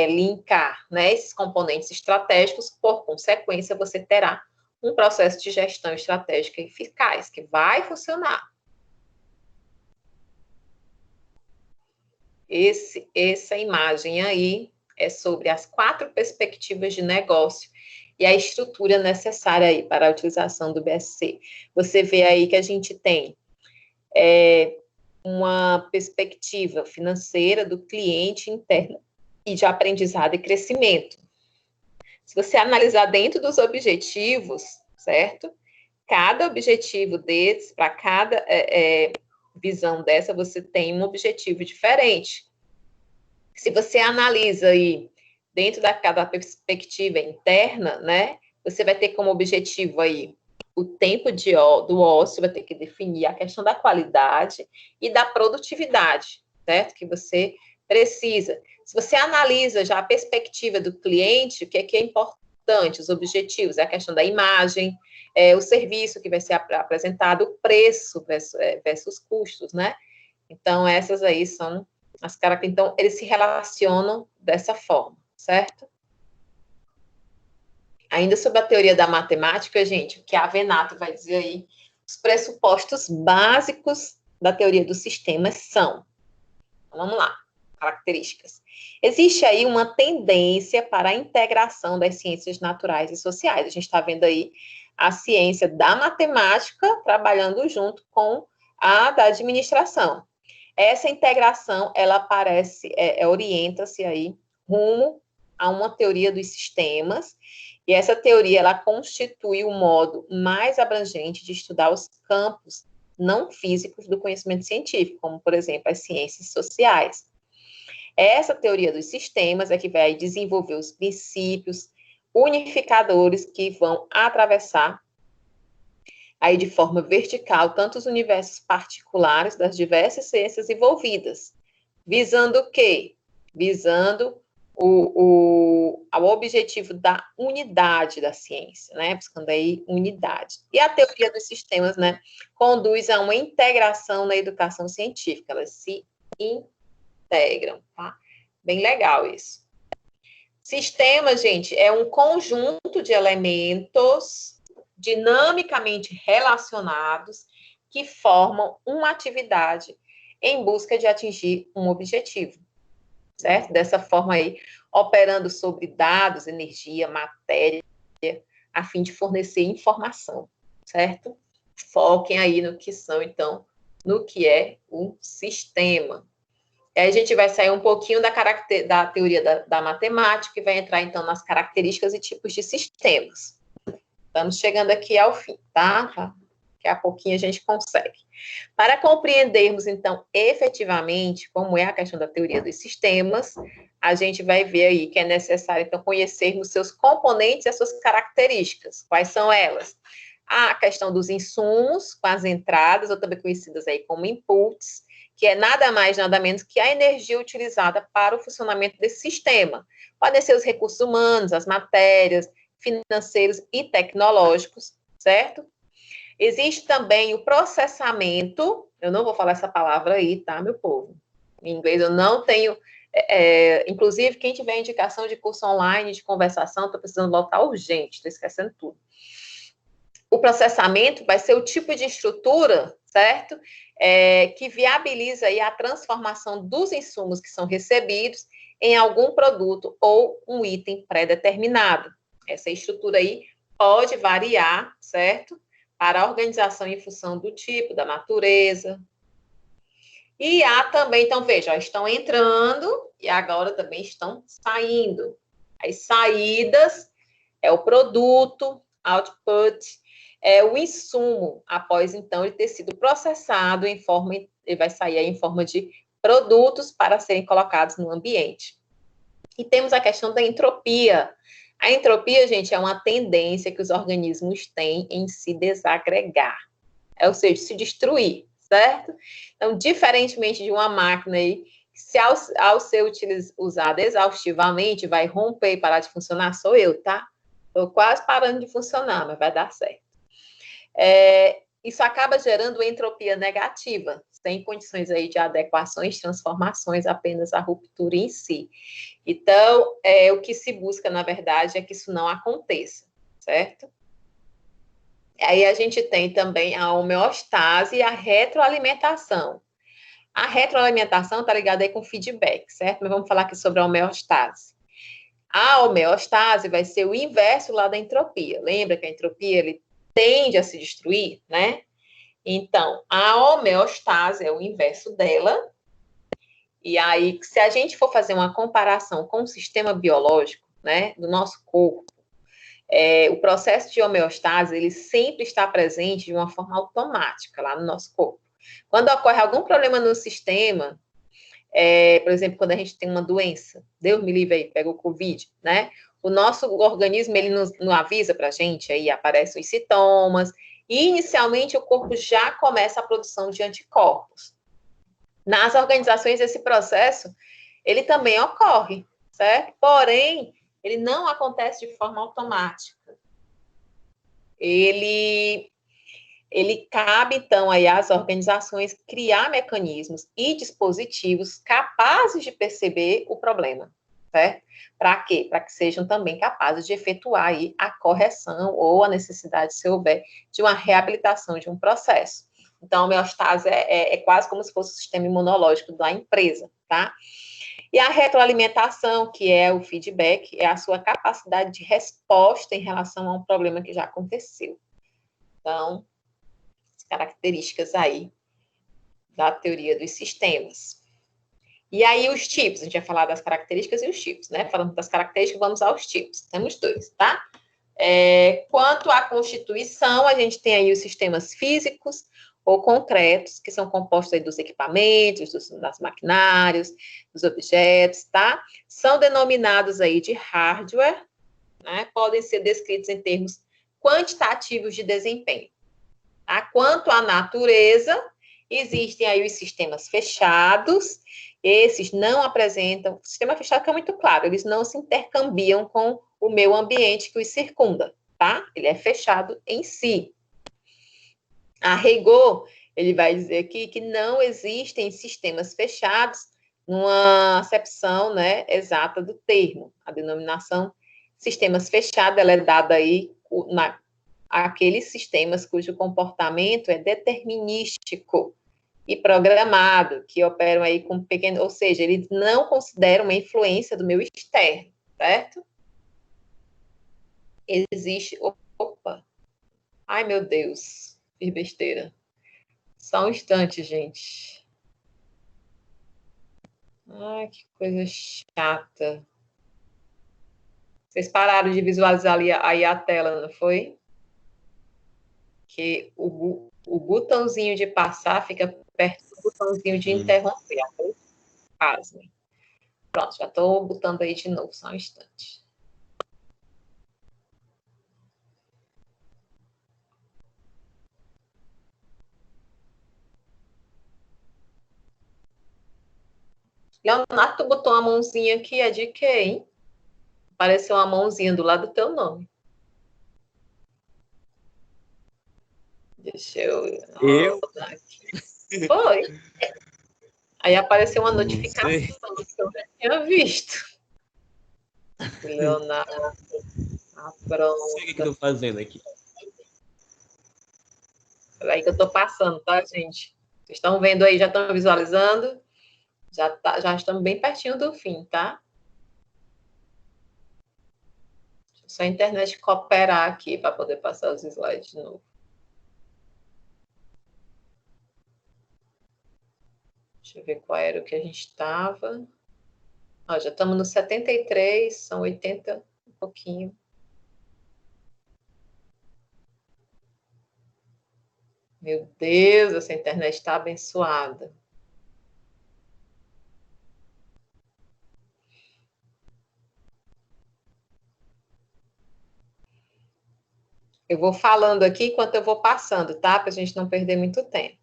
linkar, né, esses componentes estratégicos, por consequência, você terá um processo de gestão estratégica eficaz, que vai funcionar. Essa imagem aí é sobre as 4 perspectivas de negócio e a estrutura necessária aí para a utilização do BSC. Você vê aí que a gente tem uma perspectiva financeira do cliente interna e de aprendizado e crescimento. Se você analisar dentro dos objetivos, certo? Cada objetivo desses, para cada visão dessa, você tem um objetivo diferente. Se você analisa aí dentro da cada perspectiva interna, né? Você vai ter como objetivo aí o tempo do ócio, vai ter que definir a questão da qualidade e da produtividade, certo? Que você precisa. Se você analisa já a perspectiva do cliente, o que é importante, os objetivos, é a questão da imagem, o serviço que vai ser apresentado, o preço versus custos, né? Então, essas aí são as características. Então, eles se relacionam dessa forma, certo? Ainda sobre a teoria da matemática, gente, o que a Venato vai dizer aí, os pressupostos básicos da teoria dos sistemas são, então, vamos lá, características. Existe aí uma tendência para a integração das ciências naturais e sociais. A gente está vendo aí a ciência da matemática trabalhando junto com a da administração. Essa integração, ela orienta-se aí rumo a uma teoria dos sistemas, e essa teoria, ela constitui o modo mais abrangente de estudar os campos não físicos do conhecimento científico, como, por exemplo, as ciências sociais. Essa teoria dos sistemas é que vai desenvolver os princípios unificadores que vão atravessar aí de forma vertical tanto os universos particulares das diversas ciências envolvidas, visando o quê? Visando ao objetivo da unidade da ciência, né? Buscando aí unidade. E a teoria dos sistemas, né, conduz a uma integração na educação científica, elas se integram, tá? Bem legal isso. Sistema, gente, é um conjunto de elementos dinamicamente relacionados que formam uma atividade em busca de atingir um objetivo, certo? Dessa forma aí, operando sobre dados, energia, matéria, a fim de fornecer informação, certo? Foquem aí no que são, então, no que é um sistema. Aí a gente vai sair um pouquinho da teoria da matemática e vai entrar, então, nas características e tipos de sistemas. Estamos chegando aqui ao fim, tá? Daqui a pouquinho a gente consegue. Para compreendermos, então, efetivamente, como é a questão da teoria dos sistemas, a gente vai ver aí que é necessário, então, conhecermos seus componentes e as suas características. Quais são elas? A questão dos insumos, com as entradas, ou também conhecidas aí como inputs, que é nada mais, nada menos que a energia utilizada para o funcionamento desse sistema. Podem ser os recursos humanos, as matérias, financeiros e tecnológicos, certo? Existe também o processamento, eu não vou falar essa palavra aí, tá, meu povo? Em inglês eu não tenho, inclusive, quem tiver indicação de curso online, de conversação, estou precisando voltar urgente, estou esquecendo tudo. O processamento vai ser o tipo de estrutura, certo? Que viabiliza aí a transformação dos insumos que são recebidos em algum produto ou um item pré-determinado. Essa estrutura aí pode variar, certo? Para a organização em função do tipo, da natureza. E há também, então, veja, estão entrando e agora também estão saindo. As saídas é o produto, output, é o insumo, após, então, ele ter sido processado em forma, ele vai sair aí em forma de produtos para serem colocados no ambiente. E temos a questão da entropia. A entropia, gente, é uma tendência que os organismos têm em se desagregar, ou seja, se destruir, certo? Então, diferentemente de uma máquina aí, se ao ser usada exaustivamente, vai romper e parar de funcionar, sou eu, tá? Estou quase parando de funcionar, mas vai dar certo. Isso acaba gerando entropia negativa, sem condições aí de adequações, transformações, apenas a ruptura em si. Então, o que se busca, na verdade, é que isso não aconteça, certo? Aí a gente tem também a homeostase e a retroalimentação. A retroalimentação está ligada aí com feedback, certo? Mas vamos falar aqui sobre a homeostase. A homeostase vai ser o inverso lá da entropia. Lembra que a entropia ele tende a se destruir, né? Então, a homeostase é o inverso dela. E aí, se a gente for fazer uma comparação com o sistema biológico, né, do nosso corpo, o processo de homeostase, ele sempre está presente de uma forma automática lá no nosso corpo. Quando ocorre algum problema no sistema, por exemplo, quando a gente tem uma doença, Deus me livre aí, pega o Covid, né? O nosso organismo, ele nos avisa para a gente, aí aparecem os sintomas, e inicialmente o corpo já começa a produção de anticorpos. Nas organizações, esse processo, ele também ocorre, certo? Porém, ele não acontece de forma automática. Ele cabe, então, aí às organizações criar mecanismos e dispositivos capazes de perceber o problema, certo? Para quê? Para que sejam também capazes de efetuar aí a correção ou a necessidade, se houver, de uma reabilitação de um processo. Então, a homeostase é quase como se fosse o sistema imunológico da empresa, tá? E a retroalimentação, que é o feedback, é a sua capacidade de resposta em relação a um problema que já aconteceu. Então, as características aí da teoria dos sistemas. E aí, os tipos, a gente vai falar das características e os tipos, né? Falando das características, vamos aos tipos. Temos dois, tá? Quanto à constituição, a gente tem aí os sistemas físicos, ou concretos, que são compostos aí dos equipamentos, das maquinários, dos objetos, tá? São denominados aí de hardware, né? Podem ser descritos em termos quantitativos de desempenho. Tá? Quanto à natureza, existem aí os sistemas fechados, esses não apresentam, o sistema fechado fica muito claro, eles não se intercambiam com o meio ambiente que os circunda, tá? Ele é fechado em si. A rigor, ele vai dizer aqui que não existem sistemas fechados numa acepção, né, exata do termo. A denominação sistemas fechados, ela é dada aí àqueles sistemas cujo comportamento é determinístico e programado, que operam aí com pequeno, ou seja, eles não consideram uma influência do meio externo, certo? Existe, opa, ai meu Deus, fiz besteira. Só um instante, gente. Ai, que coisa chata. Vocês pararam de visualizar ali aí a tela, não foi? Que o botãozinho de passar fica perto do botãozinho de interromper. Pasmem. Pronto, já estou botando aí de novo, só um instante. Leonardo, tu botou uma mãozinha aqui, é de quê, hein? Apareceu uma mãozinha do lado do teu nome. Deixa eu... Foi. Aí apareceu uma notificação que eu já tinha visto. Leonardo. Ah, pronto. Não sei o que eu tô fazendo aqui. Peraí que eu tô passando, tá, gente? Vocês estão vendo aí, já estão visualizando? Já estamos bem pertinho do fim, tá? Deixa só a internet cooperar aqui para poder passar os slides de novo. Deixa eu ver qual era o que a gente estava. Ó, já estamos no 73, são 80, um pouquinho. Meu Deus, essa internet está abençoada. Eu vou falando aqui enquanto eu vou passando, tá? Para a gente não perder muito tempo.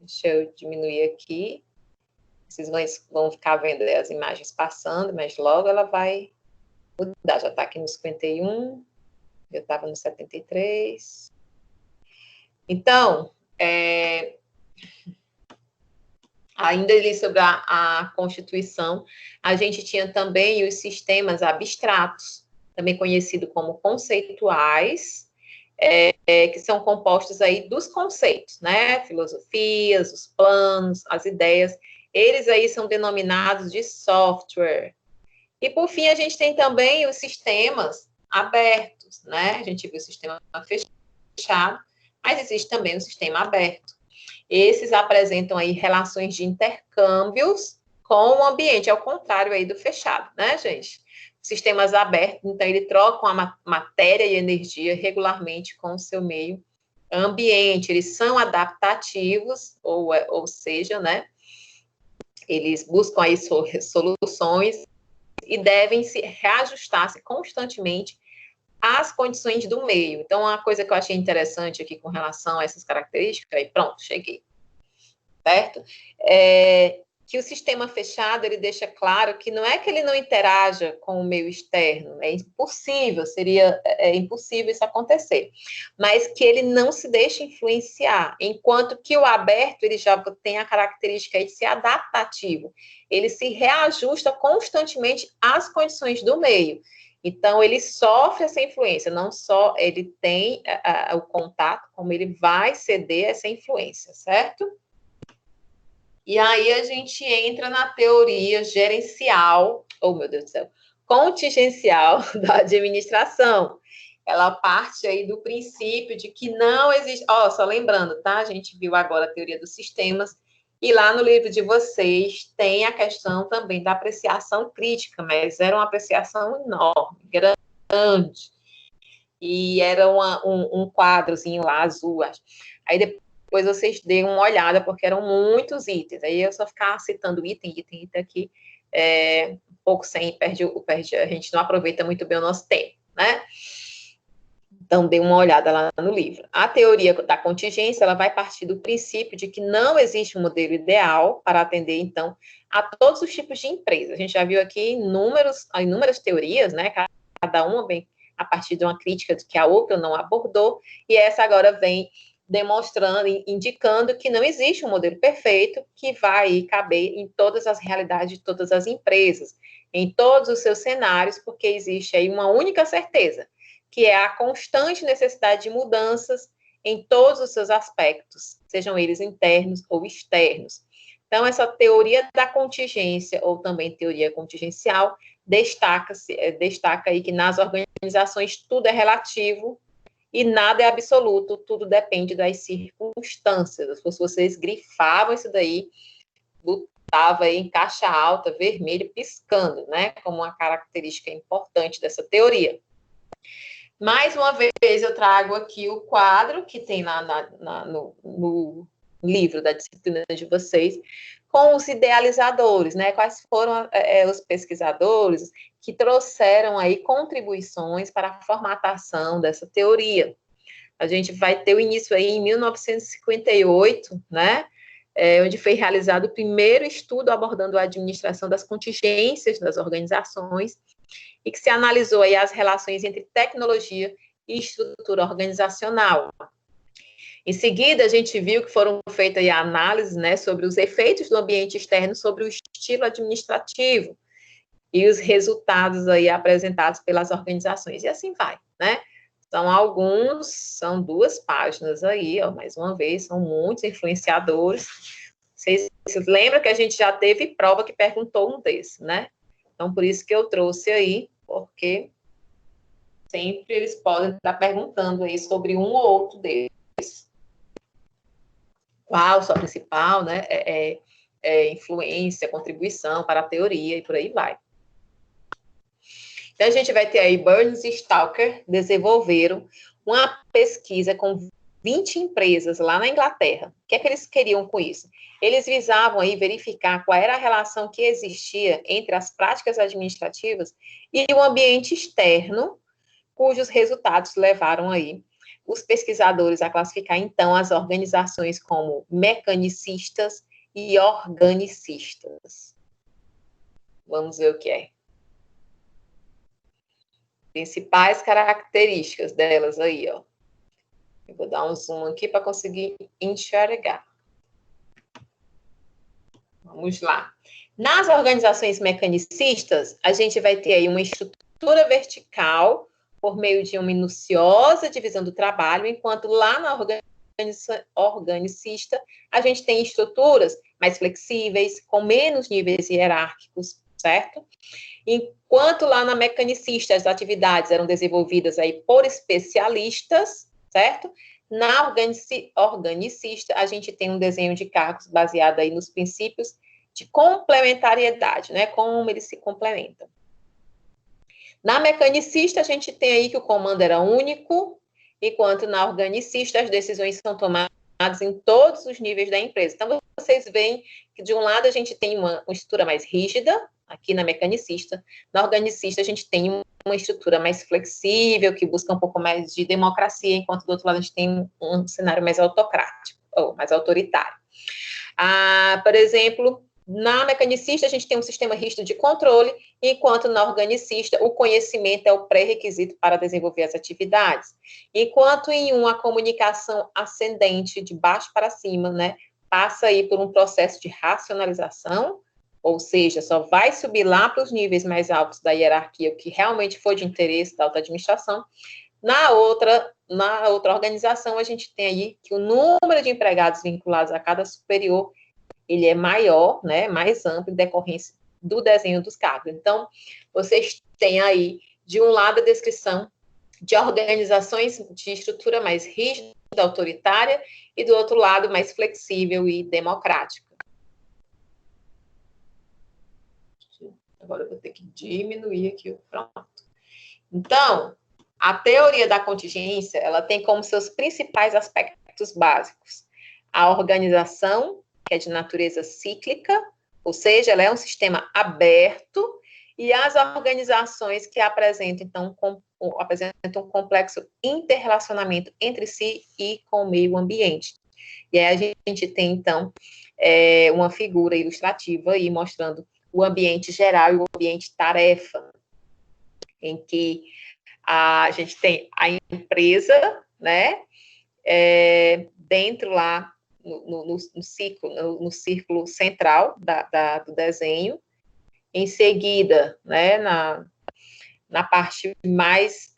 Deixa eu diminuir aqui. Vocês vão ficar vendo as imagens passando, mas logo ela vai mudar. Já está aqui no 51, eu estava no 73. Então, ainda ali sobre a Constituição, a gente tinha também os sistemas abstratos, também conhecido como conceituais, que são compostos aí dos conceitos, né? Filosofias, os planos, as ideias, eles aí são denominados de software. E, por fim, a gente tem também os sistemas abertos, né? A gente viu o sistema fechado, mas existe também o sistema aberto. Esses apresentam aí relações de intercâmbios com o ambiente, ao contrário aí do fechado, né, gente? Sistemas abertos, então, ele trocam a matéria e energia regularmente com o seu meio ambiente. Eles são adaptativos, ou seja, né, eles buscam aí soluções e devem se reajustar-se constantemente às condições do meio. Então, uma coisa que eu achei interessante aqui com relação a essas características, aí pronto, cheguei, certo? Que o sistema fechado, ele deixa claro que não é que ele não interaja com o meio externo, é impossível, seria impossível isso acontecer, mas que ele não se deixa influenciar, enquanto que o aberto, ele já tem a característica de ser adaptativo, ele se reajusta constantemente às condições do meio. Então, ele sofre essa influência, não só ele tem o contato, como ele vai ceder essa influência, certo? E aí a gente entra na teoria gerencial, oh meu Deus do céu, contingencial da administração. Ela parte aí do princípio de que não existe, só lembrando, tá? A gente viu agora a teoria dos sistemas, e lá no livro de vocês tem a questão também da apreciação crítica, mas era uma apreciação enorme, grande, e era um quadrozinho lá azul, acho. Aí depois depois vocês deem uma olhada, porque eram muitos itens. Aí eu só ficar citando item aqui, um pouco sem, a gente não aproveita muito bem o nosso tempo, né? Então, dê uma olhada lá no livro. A teoria da contingência, ela vai partir do princípio de que não existe um modelo ideal para atender, então, a todos os tipos de empresas. A gente já viu aqui inúmeras teorias, né? Cada uma bem a partir de uma crítica que a outra não abordou, e essa agora vem demonstrando, indicando que não existe um modelo perfeito que vai caber em todas as realidades de todas as empresas, em todos os seus cenários, porque existe aí uma única certeza, que é a constante necessidade de mudanças em todos os seus aspectos, sejam eles internos ou externos. Então, essa teoria da contingência, ou também teoria contingencial, destaca aí que nas organizações tudo é relativo e nada é absoluto, tudo depende das circunstâncias. Se vocês grifavam isso daí, botava aí em caixa alta, vermelho, piscando, né? Como uma característica importante dessa teoria. Mais uma vez, eu trago aqui o quadro que tem lá no livro da disciplina de vocês, com os idealizadores, né? Quais foram os pesquisadores que trouxeram aí contribuições para a formatação dessa teoria. A gente vai ter o início aí em 1958, né? Onde foi realizado o primeiro estudo abordando a administração das contingências das organizações, e que se analisou aí as relações entre tecnologia e estrutura organizacional. Em seguida, a gente viu que foram feitas aí análises, né, sobre os efeitos do ambiente externo sobre o estilo administrativo e os resultados aí apresentados pelas organizações. E assim vai, né? São 2 páginas aí, ó, mais uma vez, são muitos influenciadores. Vocês lembram que a gente já teve prova que perguntou um desses, né? Então, por isso que eu trouxe aí, porque sempre eles podem estar perguntando aí sobre um ou outro deles. Qual sua principal, né, influência, contribuição para a teoria e por aí vai. Então, a gente vai ter aí Burns e Stalker desenvolveram uma pesquisa com 20 empresas lá na Inglaterra. O que é que eles queriam com isso? Eles visavam aí verificar qual era a relação que existia entre as práticas administrativas e o ambiente externo, cujos resultados levaram aí os pesquisadores a classificar, então, as organizações como mecanicistas e organicistas. Vamos ver o que é. Principais características delas aí, ó. Eu vou dar um zoom aqui para conseguir enxergar. Vamos lá. Nas organizações mecanicistas, a gente vai ter aí uma estrutura vertical por meio de uma minuciosa divisão do trabalho, enquanto lá na organicista, a gente tem estruturas mais flexíveis, com menos níveis hierárquicos, certo? Enquanto lá na mecanicista as atividades eram desenvolvidas aí por especialistas, certo? Na organicista, a gente tem um desenho de cargos baseado aí nos princípios de complementariedade, né? Como eles se complementam. Na mecanicista, a gente tem aí que o comando era único, enquanto na organicista as decisões são tomadas em todos os níveis da empresa. Então, vocês veem que de um lado a gente tem uma estrutura mais rígida, aqui na mecanicista. Na organicista, a gente tem uma estrutura mais flexível, que busca um pouco mais de democracia, enquanto do outro lado a gente tem um cenário mais autocrático, ou mais autoritário. Por exemplo, na mecanicista, a gente tem um sistema rígido de controle, enquanto na organicista, o conhecimento é o pré-requisito para desenvolver as atividades. Enquanto em uma comunicação ascendente, de baixo para cima, né, passa aí por um processo de racionalização, ou seja, só vai subir lá para os níveis mais altos da hierarquia, o que realmente for de interesse da alta administração. Na outra organização, a gente tem aí que o número de empregados vinculados a cada superior, ele é maior, né, mais amplo, em decorrência do desenho dos cargos. Então, vocês têm aí, de um lado, a descrição de organizações de estrutura mais rígida, autoritária, e do outro lado, mais flexível e democrática. Agora eu vou ter que diminuir aqui, pronto. Então, a teoria da contingência, ela tem como seus principais aspectos básicos a organização, que é de natureza cíclica, ou seja, ela é um sistema aberto, e as organizações que apresentam, então, apresentam um complexo interrelacionamento entre si e com o meio ambiente. E aí a gente tem, então, uma figura ilustrativa aí mostrando o ambiente geral e o ambiente tarefa, em que a gente tem a empresa, né, dentro lá no círculo central do desenho. Em seguida, né, na parte mais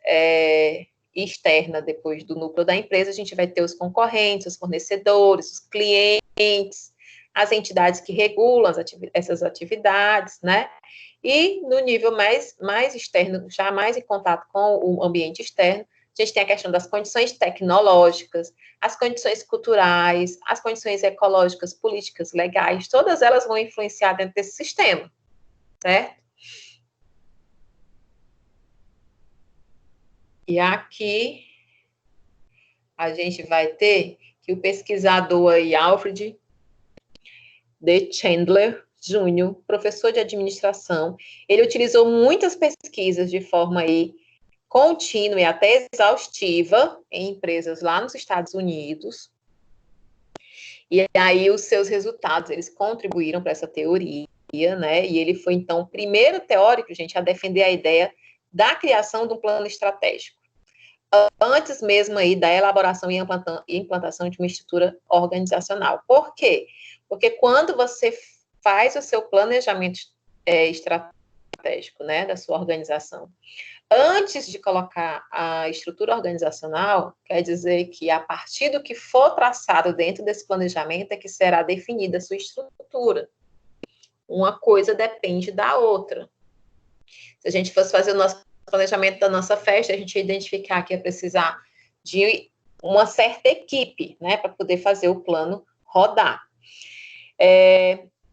externa, depois do núcleo da empresa, a gente vai ter os concorrentes, os fornecedores, os clientes, as entidades que regulam essas atividades, né? E no nível mais externo, já mais em contato com o ambiente externo, a gente tem a questão das condições tecnológicas, as condições culturais, as condições ecológicas, políticas, legais, todas elas vão influenciar dentro desse sistema, certo? E aqui a gente vai ter que o pesquisador aí, Alfred D. Chandler Jr., professor de administração, ele utilizou muitas pesquisas de forma aí contínua e até exaustiva em empresas lá nos Estados Unidos. E aí os seus resultados, eles contribuíram para essa teoria, né? E ele foi, então, o primeiro teórico, gente, a defender a ideia da criação de um plano estratégico, antes mesmo aí da elaboração e implantação de uma estrutura organizacional. Por quê? Porque quando você faz o seu planejamento estratégico, né, da sua organização, antes de colocar a estrutura organizacional, quer dizer que a partir do que for traçado dentro desse planejamento é que será definida a sua estrutura. Uma coisa depende da outra. Se a gente fosse fazer o nosso planejamento da nossa festa, a gente ia identificar que ia precisar de uma certa equipe, né, para poder fazer o plano rodar.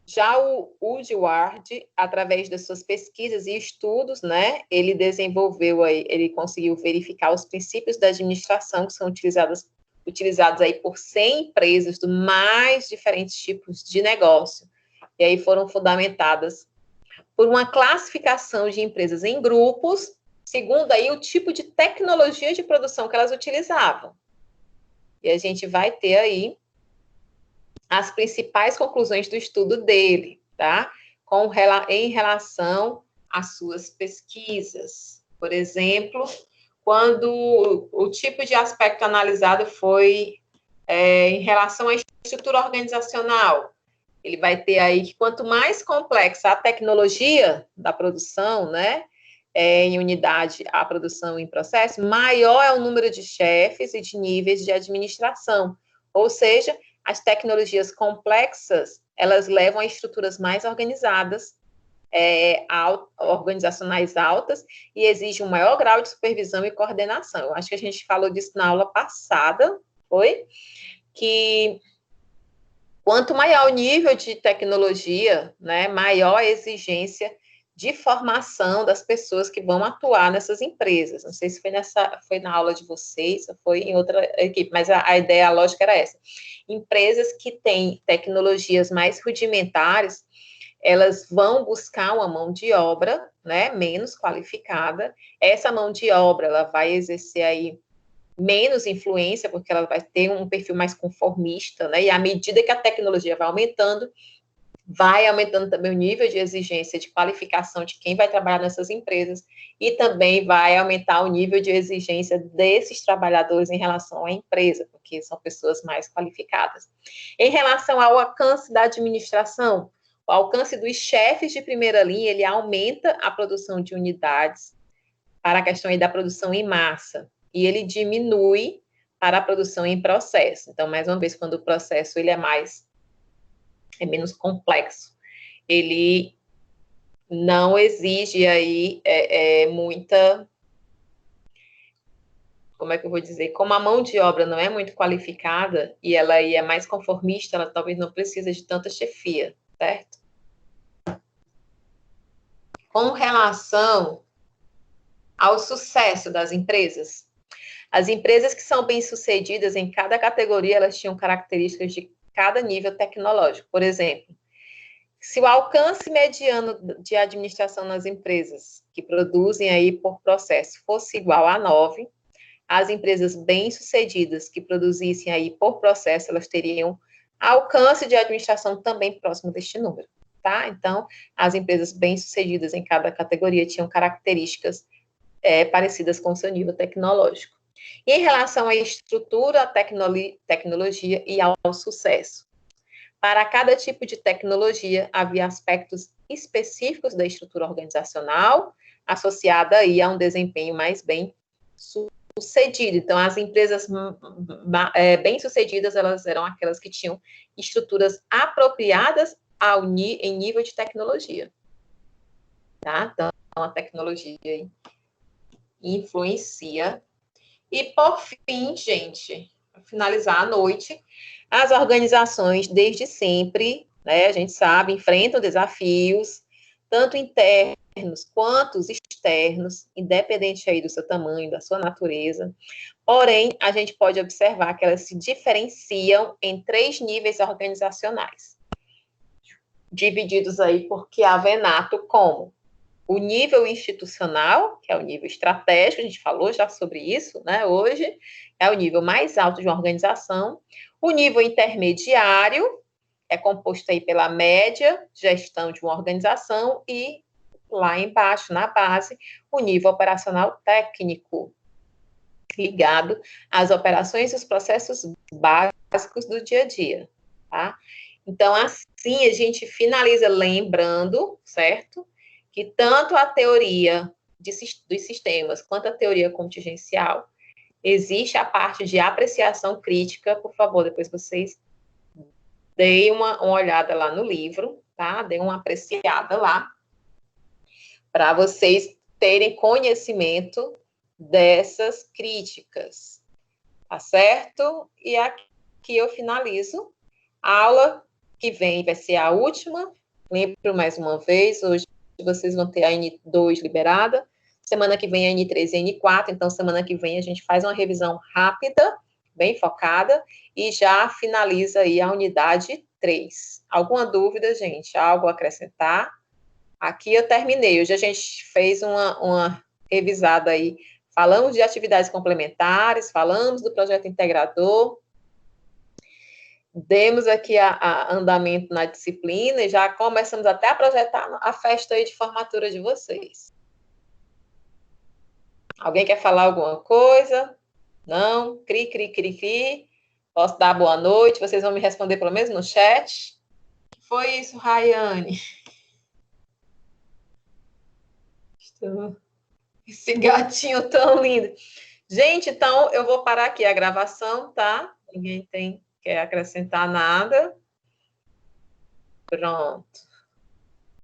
Já o Woodward, através das suas pesquisas e estudos, né, ele conseguiu verificar os princípios da administração que são utilizados aí por 100 empresas dos mais diferentes tipos de negócio. E aí foram fundamentadas por uma classificação de empresas em grupos, segundo aí o tipo de tecnologia de produção que elas utilizavam. E a gente vai ter aí as principais conclusões do estudo dele, tá? Em relação às suas pesquisas. Por exemplo, quando o tipo de aspecto analisado foi em relação à estrutura organizacional, ele vai ter aí que quanto mais complexa a tecnologia da produção, né, em unidade a produção em processo, maior é o número de chefes e de níveis de administração. Ou seja, as tecnologias complexas, elas levam a estruturas mais organizadas, organizacionais altas, e exigem um maior grau de supervisão e coordenação. Eu acho que a gente falou disso na aula passada, foi? Que quanto maior o nível de tecnologia, né, maior a exigência de formação das pessoas que vão atuar nessas empresas. Não sei se foi na aula de vocês, ou foi em outra equipe, mas a ideia, a lógica era essa. Empresas que têm tecnologias mais rudimentares, elas vão buscar uma mão de obra, né, menos qualificada. Essa mão de obra, ela vai exercer aí menos influência, porque ela vai ter um perfil mais conformista, né, e à medida que a tecnologia vai aumentando também o nível de exigência de qualificação de quem vai trabalhar nessas empresas, e também vai aumentar o nível de exigência desses trabalhadores em relação à empresa, porque são pessoas mais qualificadas. Em relação ao alcance da administração, o alcance dos chefes de primeira linha, ele aumenta a produção de unidades para a questão aí da produção em massa, e ele diminui para a produção em processo. Então, mais uma vez, quando o processo ele é menos complexo, ele não exige aí muita, como é que eu vou dizer, como a mão de obra não é muito qualificada e ela aí é mais conformista, ela talvez não precise de tanta chefia, certo? Com relação ao sucesso das empresas, As empresas que são bem-sucedidas em cada categoria, elas tinham características de cada nível tecnológico. Por exemplo, se o alcance mediano de administração nas empresas que produzem aí por processo fosse igual a 9, as empresas bem-sucedidas que produzissem aí por processo, elas teriam alcance de administração também próximo deste número, tá? Então, as empresas bem-sucedidas em cada categoria tinham características parecidas com o seu nível tecnológico. E em relação à estrutura, à tecnologia e ao sucesso. Para cada tipo de tecnologia, havia aspectos específicos da estrutura organizacional, associada aí a um desempenho mais bem sucedido. Então, as empresas bem-sucedidas, elas eram aquelas que tinham estruturas apropriadas em nível de tecnologia. Tá? Então, a tecnologia aí influencia. E, por fim, gente, para finalizar a noite, as organizações, desde sempre, né, a gente sabe, enfrentam desafios, tanto internos quanto externos, independente aí do seu tamanho, da sua natureza. Porém, a gente pode observar que elas se diferenciam em 3 níveis organizacionais, divididos aí por Chiavenato como o nível institucional, que é o nível estratégico, a gente falou já sobre isso, né, hoje, é o nível mais alto de uma organização. O nível intermediário é composto aí pela média gestão de uma organização e lá embaixo, na base, o nível operacional técnico, ligado às operações e os processos básicos do dia a dia, tá? Então, assim, a gente finaliza lembrando, certo? Que tanto a teoria dos sistemas quanto a teoria contingencial, existe a parte de apreciação crítica. Por favor, depois vocês deem uma olhada lá no livro, tá? Deem uma apreciada lá, para vocês terem conhecimento dessas críticas, tá certo? E aqui eu finalizo. A aula que vem vai ser a última. Lembro mais uma vez, hoje vocês vão ter a N2 liberada, semana que vem a N3 e a N4, então semana que vem a gente faz uma revisão rápida, bem focada, e já finaliza aí a unidade 3. Alguma dúvida, gente? Algo a acrescentar? Aqui eu terminei, hoje a gente fez uma revisada aí, falamos de atividades complementares, falamos do projeto integrador, demos aqui a andamento na disciplina e já começamos até a projetar a festa aí de formatura de vocês. Alguém quer falar alguma coisa? Não? Cri, cri, cri, cri. Posso dar boa noite? Vocês vão me responder pelo menos no chat? Foi isso, Rayane. Esse gatinho tão lindo. Gente, então eu vou parar aqui a gravação, tá? Ninguém quer acrescentar nada. Pronto.